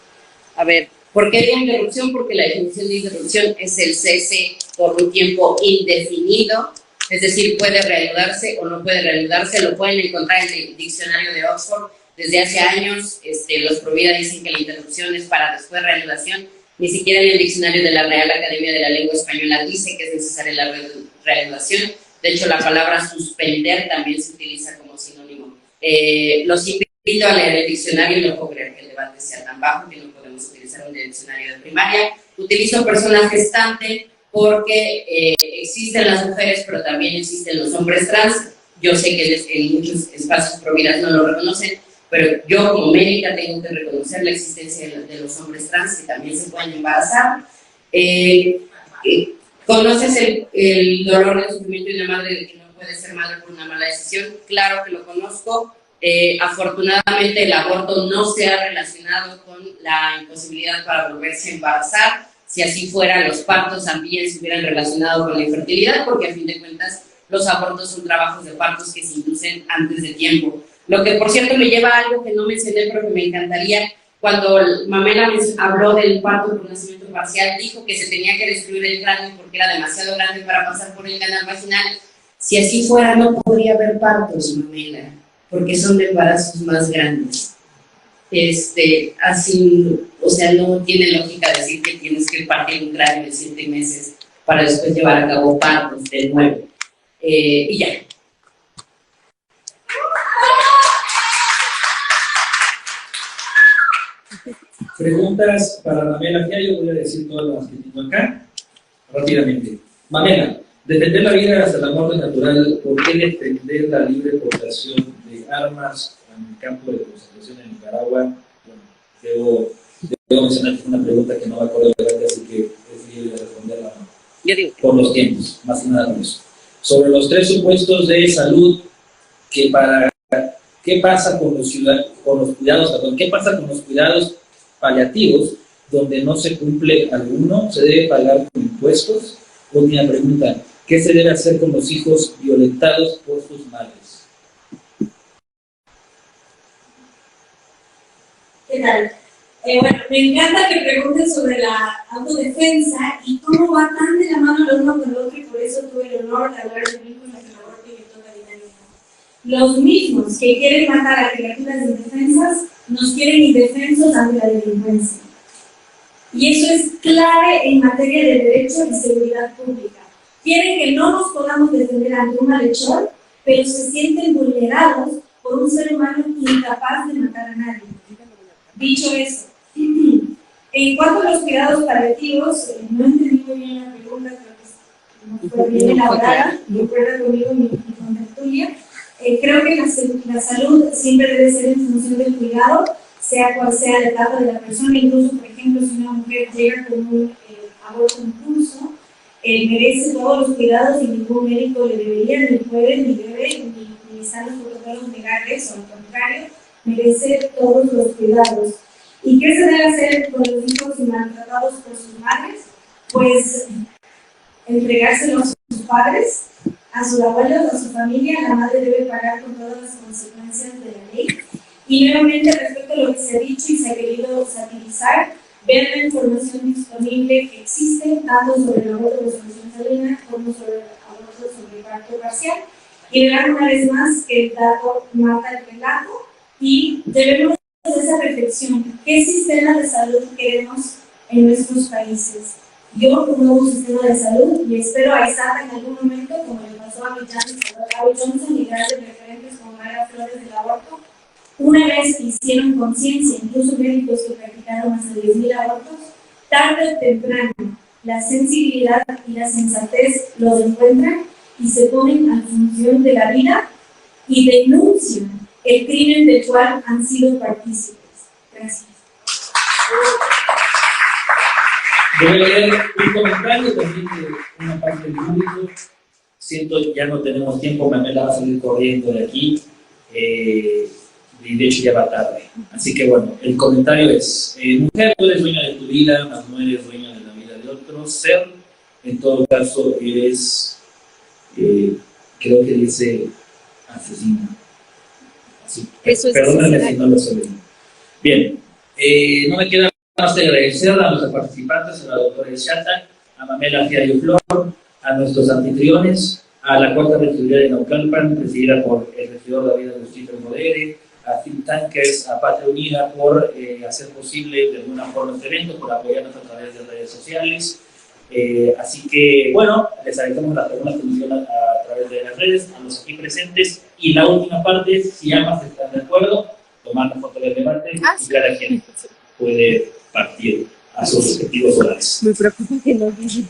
A ver, ¿por qué digo interrupción? Porque la definición de interrupción es el cese por un tiempo indefinido, es decir, puede reanudarse o no puede reanudarse, lo pueden encontrar en el diccionario de Oxford. Desde hace años, los Provida dicen que la interrupción es para después reanudación. Ni siquiera en el diccionario de la Real Academia de la Lengua Española dice que es necesaria la reanudación. De hecho, la palabra suspender también se utiliza como sinónimo. Los invito a leer el diccionario y no puedo creer que el debate sea tan bajo que no podemos utilizar un diccionario de primaria. Utilizo persona gestante porque existen las mujeres, pero también existen los hombres trans. Yo sé que en muchos espacios Provida no lo reconocen, pero yo como médica tengo que reconocer la existencia de los hombres trans que también se pueden embarazar. ¿Conoces el dolor del sufrimiento de una madre que no puede ser madre por una mala decisión? Claro que lo conozco. Afortunadamente el aborto no se ha relacionado con la imposibilidad para volverse a embarazar. Si así fuera, los partos también se hubieran relacionado con la infertilidad, porque a fin de cuentas los abortos son trabajos de partos que se inducen antes de tiempo. Lo que, por cierto, me lleva a algo que no mencioné, pero que me encantaría. Cuando Mamela habló del parto por nacimiento parcial, dijo que se tenía que destruir el cráneo porque era demasiado grande para pasar por el canal vaginal. Si así fuera, no podría haber partos, Mamela, porque son de embarazos más grandes. así, o sea, no tiene lógica decir que tienes que partir un cráneo de 7 meses para después llevar a cabo partos de nuevo. Y ya. Preguntas para Mamela. Ya yo voy a decir todas las que tengo acá, rápidamente. Mamela, defender la vida hasta la muerte natural, ¿por qué defender la libre portación de armas en el campo de concentración en Nicaragua? Bueno, debo mencionar una pregunta que no me acuerdo de verdad, así que es libre de responderla. Yo digo. Por los tiempos, más que nada por eso. Sobre los 3 supuestos de salud, ¿qué pasa con los cuidados, qué pasa con los cuidados paliativos donde no se cumple alguno? ¿Se debe pagar con impuestos? Última pregunta, ¿qué se debe hacer con los hijos violentados por sus madres? ¿Qué tal? Bueno, me encanta que pregunten sobre la autodefensa y cómo va tan de la mano el uno con el otro, y por eso tuve el honor de hablar de vínculos de la aborto y de totalitarismo. Los mismos que quieren matar a criaturas indefensas nos quieren indefensos ante la delincuencia. Y eso es clave en materia de derecho y seguridad pública. Quieren que no nos podamos defender ante un malhechor, pero se sienten vulnerados por un ser humano incapaz de matar a nadie. Dicho eso, en cuanto a los cuidados paliativos, no entendí muy bien la pregunta, creo que no fue bien elaborada, recuerda conmigo mi contertulia. Creo que la salud siempre debe ser en función del cuidado, sea cual sea la etapa de la persona. Incluso, por ejemplo, si una mujer llega con un aborto impulso, merece todos los cuidados y ningún médico le debería, ni puede, ni debe, ni están los protocolos negar eso. Al contrario, merece todos los cuidados. ¿Y qué se debe hacer con los hijos maltratados por sus madres? Pues entregárselos a sus padres, a sus abuelos, a su familia. La madre debe pagar con todas las consecuencias de la ley. Y nuevamente, respecto a lo que se ha dicho y se ha querido satirizar, vean la información disponible que existe, tanto sobre el aborto de solución salina como sobre el aborto sobre parto parcial. Y verán una vez más que el dato mata el relato, y debemos hacer esa reflexión. ¿Qué sistema de salud queremos en nuestros países? Yo, un nuevo sistema de salud, y espero a ISATA en algún momento, como le pasó a Abby Johnson y grandes referentes como Mayra Flores del aborto, una vez que hicieron conciencia, incluso médicos que practicaron más de 10.000 abortos, tarde o temprano la sensibilidad y la sensatez los encuentran y se ponen a función de la vida y denuncian el crimen del cual han sido partícipes. Gracias. Voy a leer un comentario también de una parte del público. Siento que ya no tenemos tiempo, Mamela va a salir corriendo de aquí. Y de hecho ya va tarde. Así que bueno, el comentario es: mujer, tú eres dueña de tu vida, mas no eres dueña de la vida de otro ser. En todo caso, eres, creo que dice asesina. Así, Eso es perdóname si no lo sé bien. Bien, no me queda más que agradecer a nuestros participantes, a la doctora Eshata, a Mamela Fiallo Flor, a nuestros anfitriones, a la cuarta regiduría de Naucalpan, presidida por el regidor David Agustín Modere, a Think Tankers, a Patria Unida por hacer posible de alguna forma este evento, por apoyarnos a través de redes sociales. Así que, bueno, les agradecemos las personas que nos dieron a través de las redes, a los aquí presentes. Y la última parte, si ambas están de acuerdo, tomar la foto del debate y cada quien puede partir a sus respectivos hogares. Me preocupa que no digan.